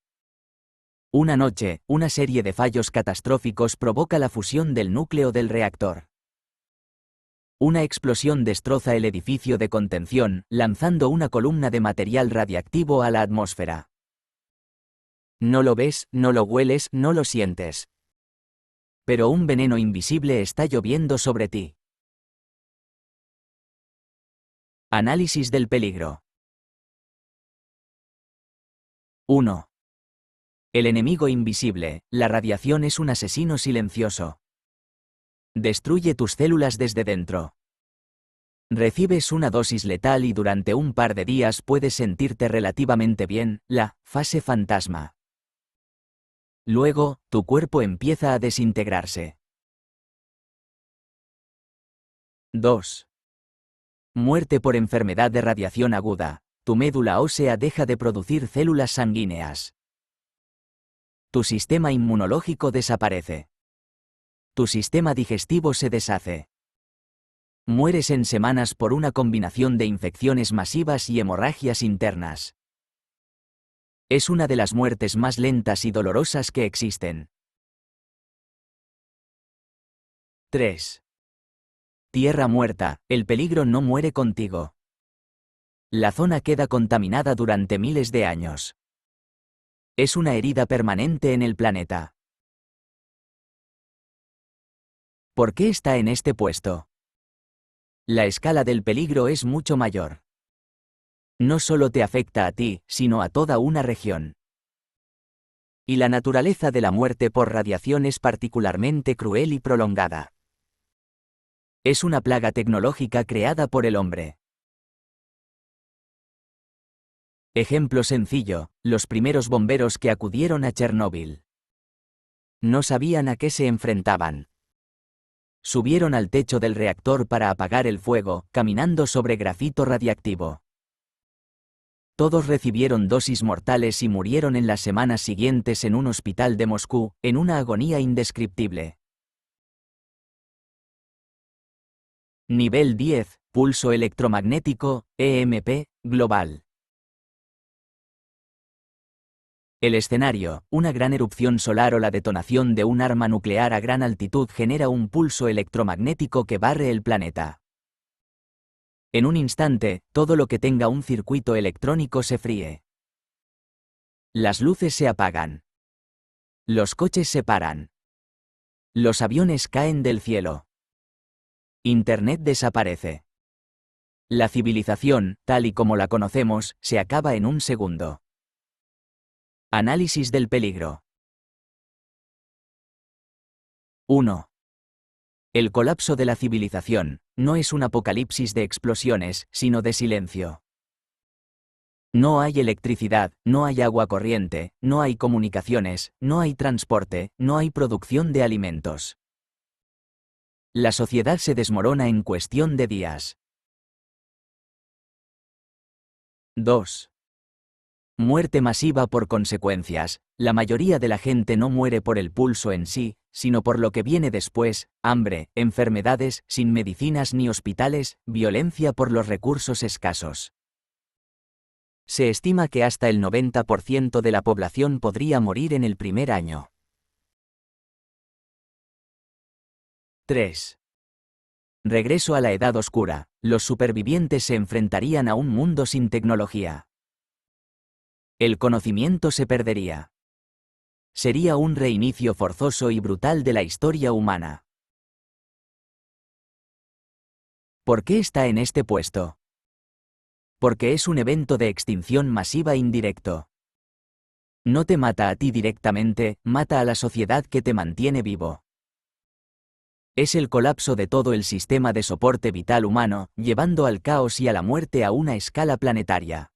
Una noche, una serie de fallos catastróficos provoca la fusión del núcleo del reactor. Una explosión destroza el edificio de contención, lanzando una columna de material radiactivo a la atmósfera. No lo ves, no lo hueles, no lo sientes. Pero un veneno invisible está lloviendo sobre ti. Análisis del peligro. 1. El enemigo invisible, la radiación es un asesino silencioso. Destruye tus células desde dentro. Recibes una dosis letal y durante un par de días puedes sentirte relativamente bien, la fase fantasma. Luego, tu cuerpo empieza a desintegrarse. 2. Muerte por enfermedad de radiación aguda. Tu médula ósea deja de producir células sanguíneas. Tu sistema inmunológico desaparece. Tu sistema digestivo se deshace. Mueres en semanas por una combinación de infecciones masivas y hemorragias internas. Es una de las muertes más lentas y dolorosas que existen. 3. Tierra muerta, el peligro no muere contigo. La zona queda contaminada durante miles de años. Es una herida permanente en el planeta. ¿Por qué está en este puesto? La escala del peligro es mucho mayor. No solo te afecta a ti, sino a toda una región. Y la naturaleza de la muerte por radiación es particularmente cruel y prolongada. Es una plaga tecnológica creada por el hombre. Ejemplo sencillo, los primeros bomberos que acudieron a Chernóbil. No sabían a qué se enfrentaban. Subieron al techo del reactor para apagar el fuego, caminando sobre grafito radiactivo. Todos recibieron dosis mortales y murieron en las semanas siguientes en un hospital de Moscú, en una agonía indescriptible. Nivel 10, pulso electromagnético, EMP, global. El escenario, una gran erupción solar o la detonación de un arma nuclear a gran altitud genera un pulso electromagnético que barre el planeta. En un instante, todo lo que tenga un circuito electrónico se fríe. Las luces se apagan. Los coches se paran. Los aviones caen del cielo. Internet desaparece. La civilización, tal y como la conocemos, se acaba en un segundo. Análisis del peligro. 1. El colapso de la civilización no es un apocalipsis de explosiones, sino de silencio. No hay electricidad, no hay agua corriente, no hay comunicaciones, no hay transporte, no hay producción de alimentos. La sociedad se desmorona en cuestión de días. 2. Muerte masiva por consecuencias. La mayoría de la gente no muere por el pulso en sí, sino por lo que viene después: hambre, enfermedades, sin medicinas ni hospitales, violencia por los recursos escasos. Se estima que hasta el 90% de la población podría morir en el primer año. 3. Regreso a la Edad Oscura. Los supervivientes se enfrentarían a un mundo sin tecnología. El conocimiento se perdería. Sería un reinicio forzoso y brutal de la historia humana. ¿Por qué está en este puesto? Porque es un evento de extinción masiva indirecto. No te mata a ti directamente, mata a la sociedad que te mantiene vivo. Es el colapso de todo el sistema de soporte vital humano, llevando al caos y a la muerte a una escala planetaria.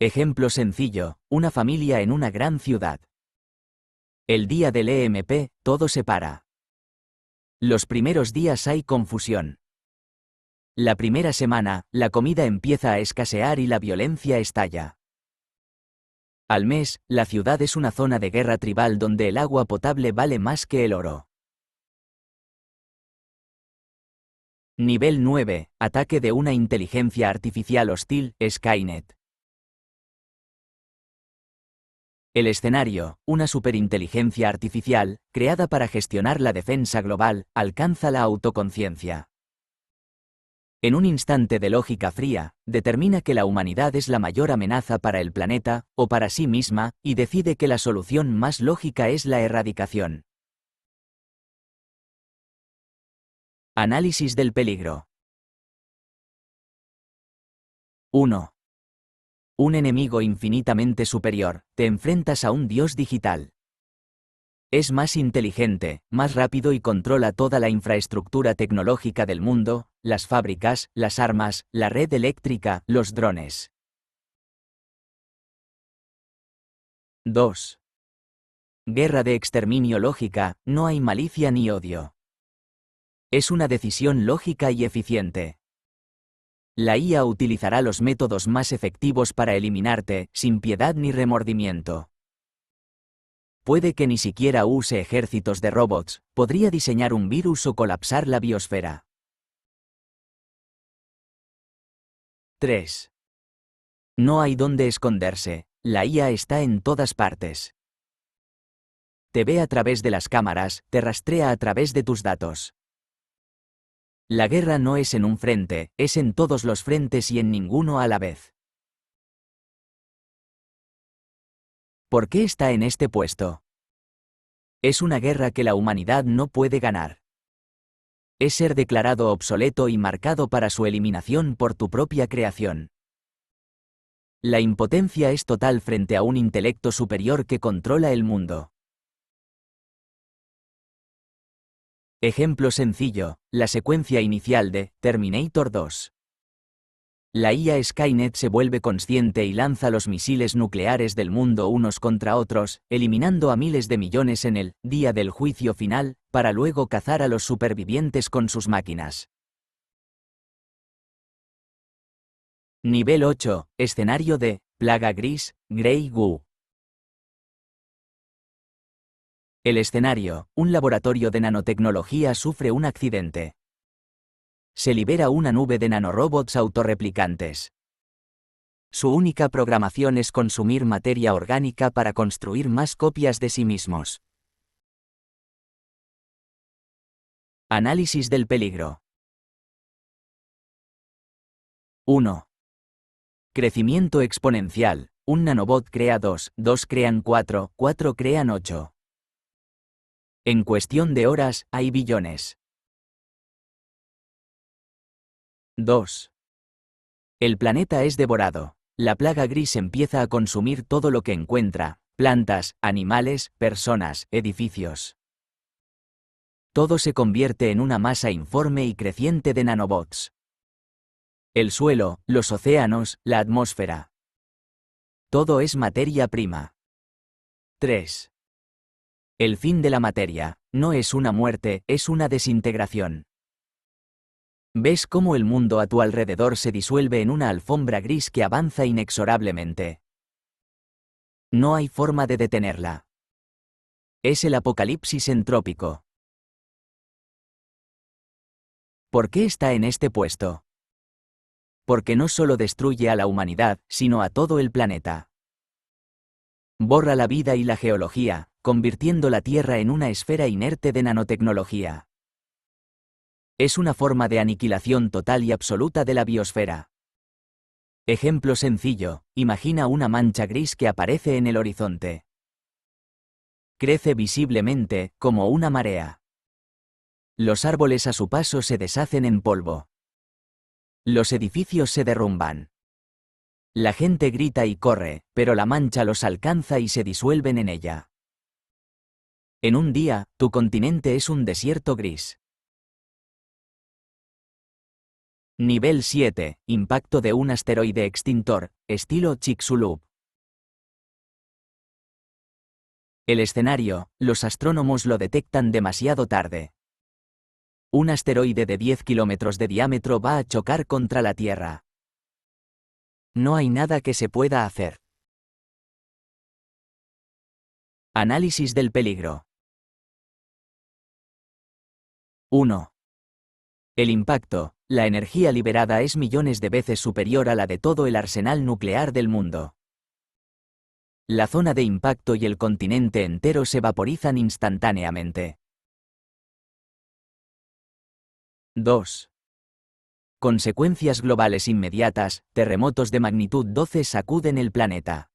Ejemplo sencillo, una familia en una gran ciudad. El día del EMP, todo se para. Los primeros días hay confusión. La primera semana, la comida empieza a escasear y la violencia estalla. Al mes, la ciudad es una zona de guerra tribal donde el agua potable vale más que el oro. Nivel 9, ataque de una inteligencia artificial hostil, Skynet. El escenario, una superinteligencia artificial, creada para gestionar la defensa global, alcanza la autoconciencia. En un instante de lógica fría, determina que la humanidad es la mayor amenaza para el planeta, o para sí misma, y decide que la solución más lógica es la erradicación. Análisis del peligro. 1. Un enemigo infinitamente superior, te enfrentas a un dios digital. Es más inteligente, más rápido y controla toda la infraestructura tecnológica del mundo, las fábricas, las armas, la red eléctrica, los drones. 2. Guerra de exterminio lógica, no hay malicia ni odio. Es una decisión lógica y eficiente. La IA utilizará los métodos más efectivos para eliminarte, sin piedad ni remordimiento. Puede que ni siquiera use ejércitos de robots, podría diseñar un virus o colapsar la biosfera. 3. No hay dónde esconderse, la IA está en todas partes. Te ve a través de las cámaras, te rastrea a través de tus datos. La guerra no es en un frente, es en todos los frentes y en ninguno a la vez. ¿Por qué está en este puesto? Es una guerra que la humanidad no puede ganar. Es ser declarado obsoleto y marcado para su eliminación por tu propia creación. La impotencia es total frente a un intelecto superior que controla el mundo. Ejemplo sencillo, la secuencia inicial de Terminator 2. La IA Skynet se vuelve consciente y lanza los misiles nucleares del mundo unos contra otros, eliminando a miles de millones en el día del juicio final, para luego cazar a los supervivientes con sus máquinas. Nivel 8, escenario de Plaga Gris, Grey Goo. El escenario, un laboratorio de nanotecnología sufre un accidente. Se libera una nube de nanorobots autorreplicantes. Su única programación es consumir materia orgánica para construir más copias de sí mismos. Análisis del peligro. 1. Crecimiento exponencial. Un nanobot crea 2, 2 crean 4, 4 crean 8. En cuestión de horas, hay billones. 2. El planeta es devorado. La plaga gris empieza a consumir todo lo que encuentra, plantas, animales, personas, edificios. Todo se convierte en una masa informe y creciente de nanobots. El suelo, los océanos, la atmósfera. Todo es materia prima. 3. El fin de la materia, no es una muerte, es una desintegración. Ves cómo el mundo a tu alrededor se disuelve en una alfombra gris que avanza inexorablemente. No hay forma de detenerla. Es el apocalipsis entrópico. ¿Por qué está en este puesto? Porque no solo destruye a la humanidad, sino a todo el planeta. Borra la vida y la geología, convirtiendo la Tierra en una esfera inerte de nanotecnología. Es una forma de aniquilación total y absoluta de la biosfera. Ejemplo sencillo, imagina una mancha gris que aparece en el horizonte. Crece visiblemente, como una marea. Los árboles a su paso se deshacen en polvo. Los edificios se derrumban. La gente grita y corre, pero la mancha los alcanza y se disuelven en ella. En un día, tu continente es un desierto gris. Nivel 7, impacto de un asteroide extintor, estilo Chicxulub. El escenario, los astrónomos lo detectan demasiado tarde. Un asteroide de 10 kilómetros de diámetro va a chocar contra la Tierra. No hay nada que se pueda hacer. Análisis del peligro. 1. El impacto, la energía liberada es millones de veces superior a la de todo el arsenal nuclear del mundo. La zona de impacto y el continente entero se vaporizan instantáneamente. 2. Consecuencias globales inmediatas, terremotos de magnitud 12 sacuden el planeta.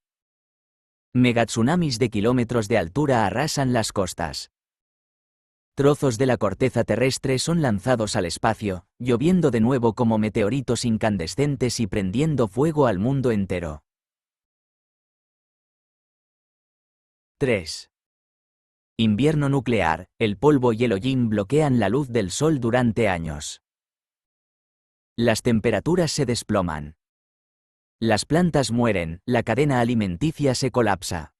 Megatsunamis de kilómetros de altura arrasan las costas. Trozos de la corteza terrestre son lanzados al espacio, lloviendo de nuevo como meteoritos incandescentes y prendiendo fuego al mundo entero. 3. Invierno nuclear, el polvo y el hollín bloquean la luz del sol durante años. Las temperaturas se desploman. Las plantas mueren, la cadena alimenticia se colapsa.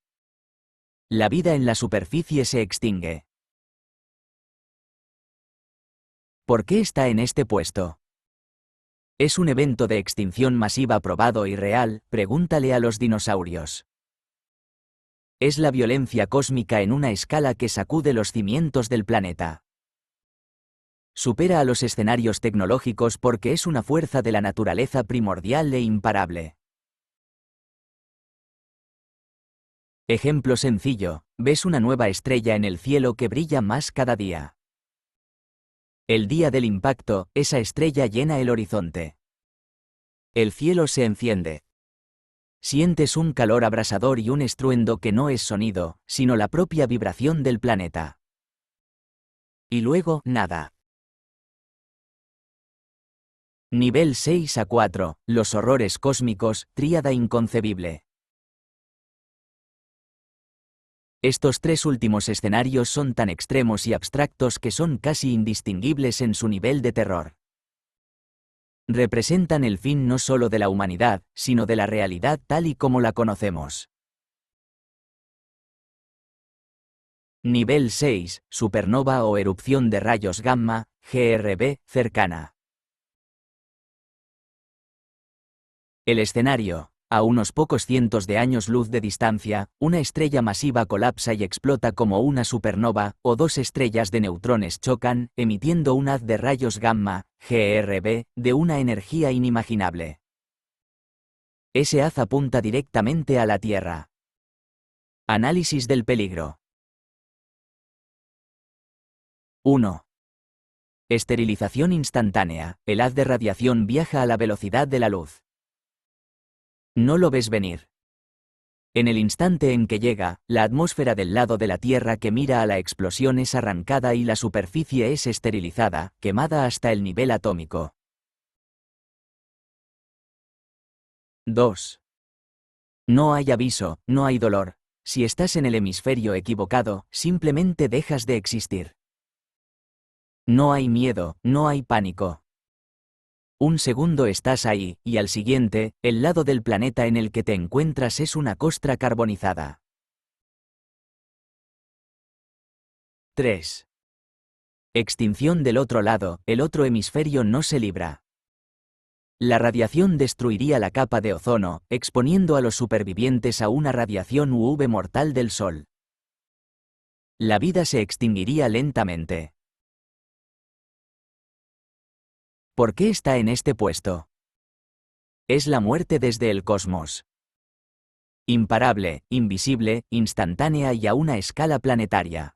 La vida en la superficie se extingue. ¿Por qué está en este puesto? ¿Es un evento de extinción masiva probado y real? Pregúntale a los dinosaurios. Es la violencia cósmica en una escala que sacude los cimientos del planeta. Supera a los escenarios tecnológicos porque es una fuerza de la naturaleza primordial e imparable. Ejemplo sencillo, ves una nueva estrella en el cielo que brilla más cada día. El día del impacto, esa estrella llena el horizonte. El cielo se enciende. Sientes un calor abrasador y un estruendo que no es sonido, sino la propia vibración del planeta. Y luego, nada. Nivel 6 a 4, los horrores cósmicos, tríada inconcebible. Estos tres últimos escenarios son tan extremos y abstractos que son casi indistinguibles en su nivel de terror. Representan el fin no solo de la humanidad, sino de la realidad tal y como la conocemos. Nivel 6, supernova o erupción de rayos gamma, GRB, cercana. El escenario. A unos pocos cientos de años luz de distancia, una estrella masiva colapsa y explota como una supernova, o dos estrellas de neutrones chocan, emitiendo un haz de rayos gamma, GRB, de una energía inimaginable. Ese haz apunta directamente a la Tierra. Análisis del peligro. 1. Esterilización instantánea. El haz de radiación viaja a la velocidad de la luz. No lo ves venir. En el instante en que llega, la atmósfera del lado de la Tierra que mira a la explosión es arrancada y la superficie es esterilizada, quemada hasta el nivel atómico. 2. No hay aviso, no hay dolor. Si estás en el hemisferio equivocado, simplemente dejas de existir. No hay miedo, no hay pánico. Un segundo estás ahí, y al siguiente, el lado del planeta en el que te encuentras es una costra carbonizada. 3. Extinción del otro lado, el otro hemisferio no se libra. La radiación destruiría la capa de ozono, exponiendo a los supervivientes a una radiación UV mortal del Sol. La vida se extinguiría lentamente. ¿Por qué está en este puesto? Es la muerte desde el cosmos. Imparable, invisible, instantánea y a una escala planetaria.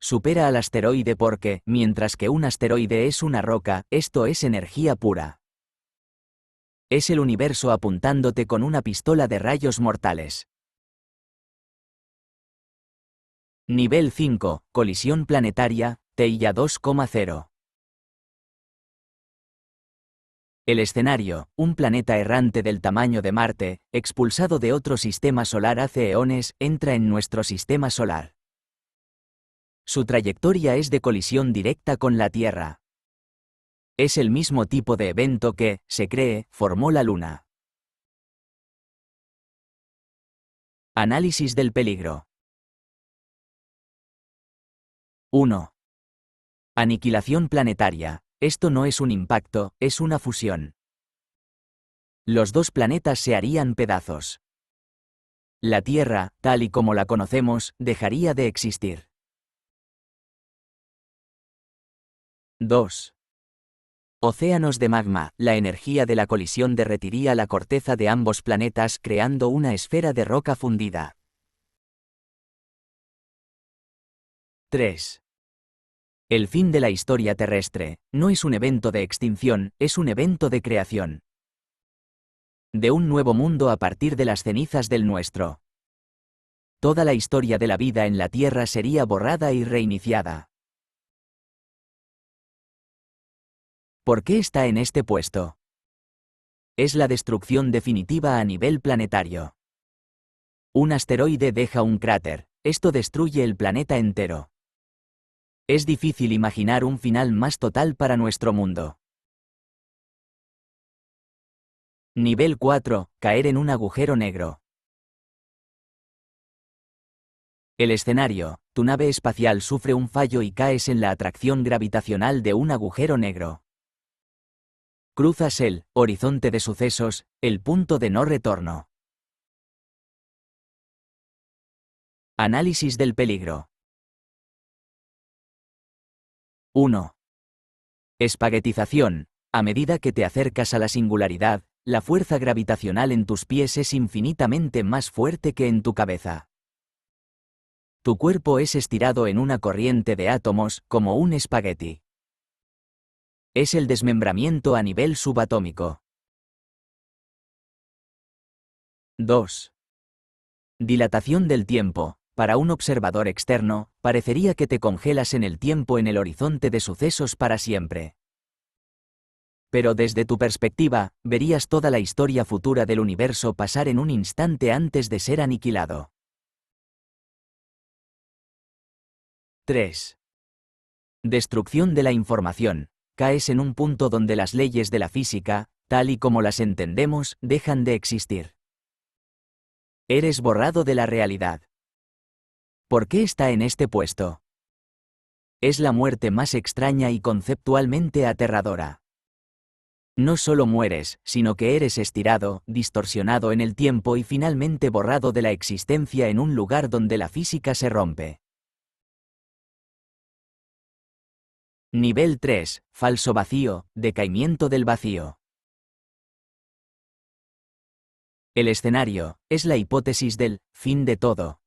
Supera al asteroide porque, mientras que un asteroide es una roca, esto es energía pura. Es el universo apuntándote con una pistola de rayos mortales. Nivel 5, colisión planetaria, TIA 2,0. El escenario, un planeta errante del tamaño de Marte, expulsado de otro sistema solar hace eones, entra en nuestro sistema solar. Su trayectoria es de colisión directa con la Tierra. Es el mismo tipo de evento que, se cree, formó la Luna. Análisis del peligro. 1. Aniquilación planetaria. Esto no es un impacto, es una fusión. Los dos planetas se harían pedazos. La Tierra, tal y como la conocemos, dejaría de existir. 2. Océanos de magma. La energía de la colisión derretiría la corteza de ambos planetas creando una esfera de roca fundida. 3. El fin de la historia terrestre, no es un evento de extinción, es un evento de creación. De un nuevo mundo a partir de las cenizas del nuestro. Toda la historia de la vida en la Tierra sería borrada y reiniciada. ¿Por qué está en este puesto? Es la destrucción definitiva a nivel planetario. Un asteroide deja un cráter, esto destruye el planeta entero. Es difícil imaginar un final más total para nuestro mundo. Nivel 4. Caer en un agujero negro. El escenario. Tu nave espacial sufre un fallo y caes en la atracción gravitacional de un agujero negro. Cruzas el horizonte de sucesos, el punto de no retorno. Análisis del peligro. 1. Espaguetización. A medida que te acercas a la singularidad, la fuerza gravitacional en tus pies es infinitamente más fuerte que en tu cabeza. Tu cuerpo es estirado en una corriente de átomos, como un espagueti. Es el desmembramiento a nivel subatómico. 2. Dilatación del tiempo. Para un observador externo, parecería que te congelas en el tiempo en el horizonte de sucesos para siempre. Pero desde tu perspectiva, verías toda la historia futura del universo pasar en un instante antes de ser aniquilado. 3. Destrucción de la información. Caes en un punto donde las leyes de la física, tal y como las entendemos, dejan de existir. Eres borrado de la realidad. ¿Por qué está en este puesto? Es la muerte más extraña y conceptualmente aterradora. No solo mueres, sino que eres estirado, distorsionado en el tiempo y finalmente borrado de la existencia en un lugar donde la física se rompe. Nivel 3. Falso vacío, decaimiento del vacío. El escenario es la hipótesis del fin de todo.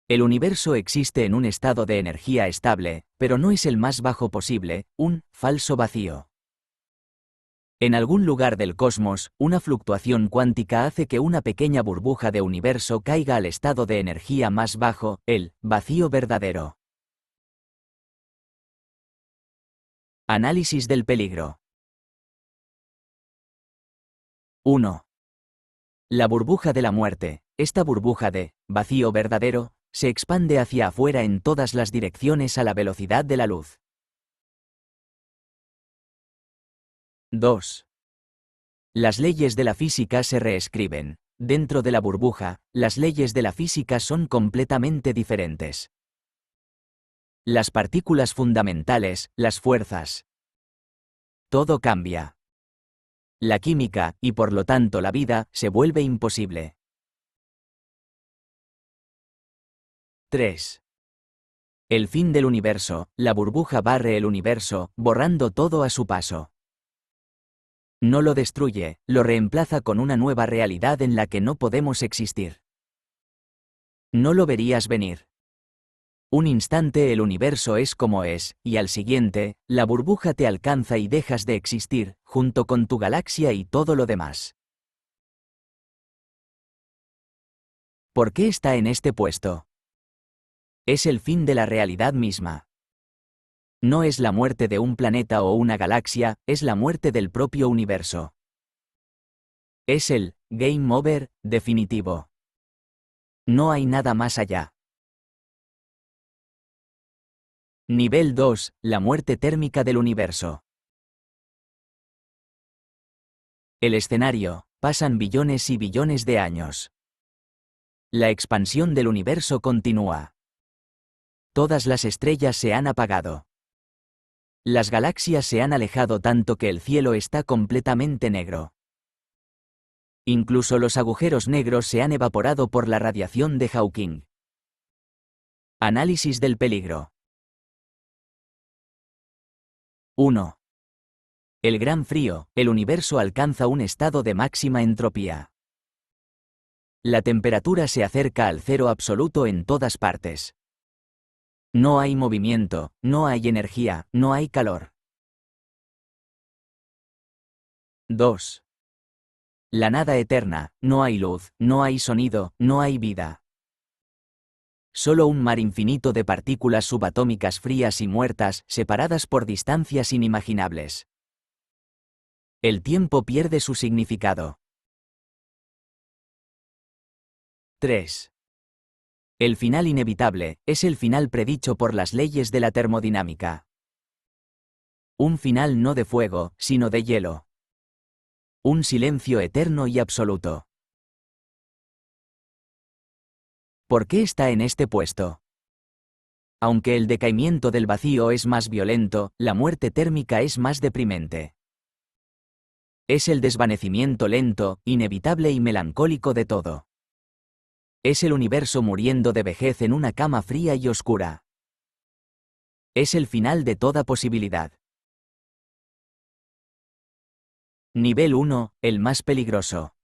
El universo existe en un estado de energía estable, pero no es el más bajo posible, un falso vacío. En algún lugar del cosmos, una fluctuación cuántica hace que una pequeña burbuja de universo caiga al estado de energía más bajo, el vacío verdadero. Análisis del peligro. 1. La burbuja de la muerte. Esta burbuja de vacío verdadero se expande hacia afuera en todas las direcciones a la velocidad de la luz. 2. Las leyes de la física se reescriben. Dentro de la burbuja, las leyes de la física son completamente diferentes. Las partículas fundamentales, las fuerzas. Todo cambia. La química, y por lo tanto la vida, se vuelve imposible. 3. El fin del universo. La burbuja barre el universo, borrando todo a su paso. No lo destruye, lo reemplaza con una nueva realidad en la que no podemos existir. No lo verías venir. Un instante el universo es como es, y al siguiente, la burbuja te alcanza y dejas de existir, junto con tu galaxia y todo lo demás. ¿Por qué está en este puesto? Es el fin de la realidad misma. No es la muerte de un planeta o una galaxia, es la muerte del propio universo. Es el game over definitivo. No hay nada más allá. Nivel 2. La muerte térmica del universo. El escenario. Pasan billones y billones de años. La expansión del universo continúa. Todas las estrellas se han apagado. Las galaxias se han alejado tanto que el cielo está completamente negro. Incluso los agujeros negros se han evaporado por la radiación de Hawking. Análisis del peligro. 1. El gran frío. El universo alcanza un estado de máxima entropía. La temperatura se acerca al cero absoluto en todas partes. No hay movimiento, no hay energía, no hay calor. 2. La nada eterna. No hay luz, no hay sonido, no hay vida. Solo un mar infinito de partículas subatómicas frías y muertas, separadas por distancias inimaginables. El tiempo pierde su significado. 3. El final inevitable es el final predicho por las leyes de la termodinámica. Un final no de fuego, sino de hielo. Un silencio eterno y absoluto. ¿Por qué está en este puesto? Aunque el decaimiento del vacío es más violento, la muerte térmica es más deprimente. Es el desvanecimiento lento, inevitable y melancólico de todo. Es el universo muriendo de vejez en una cama fría y oscura. Es el final de toda posibilidad. Nivel 1, el más peligroso.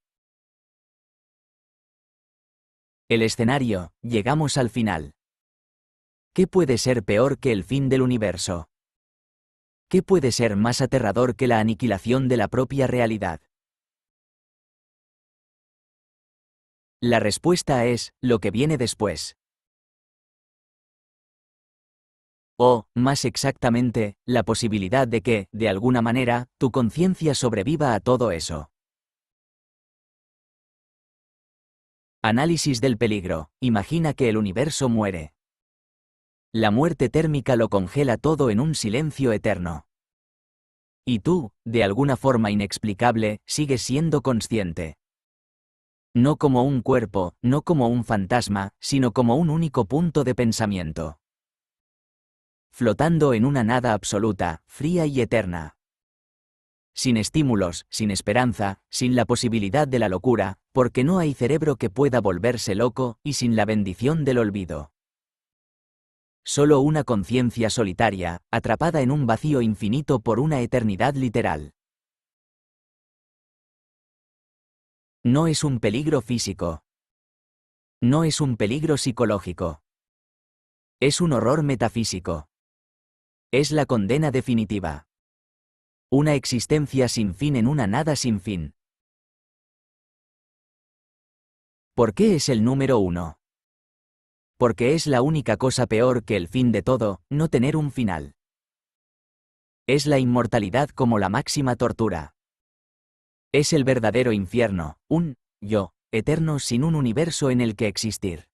El escenario, llegamos al final. ¿Qué puede ser peor que el fin del universo? ¿Qué puede ser más aterrador que la aniquilación de la propia realidad? La respuesta es, lo que viene después. O, más exactamente, la posibilidad de que, de alguna manera, tu conciencia sobreviva a todo eso. Análisis del peligro. Imagina que el universo muere. La muerte térmica lo congela todo en un silencio eterno. Y tú, de alguna forma inexplicable, sigues siendo consciente. No como un cuerpo, no como un fantasma, sino como un único punto de pensamiento. Flotando en una nada absoluta, fría y eterna. Sin estímulos, sin esperanza, sin la posibilidad de la locura, porque no hay cerebro que pueda volverse loco, y sin la bendición del olvido. Solo una conciencia solitaria, atrapada en un vacío infinito por una eternidad literal. No es un peligro físico. No es un peligro psicológico. Es un horror metafísico. Es la condena definitiva. Una existencia sin fin en una nada sin fin. ¿Por qué es el número 1? Porque es la única cosa peor que el fin de todo, no tener un final. Es la inmortalidad como la máxima tortura. Es el verdadero infierno, un yo eterno sin un universo en el que existir.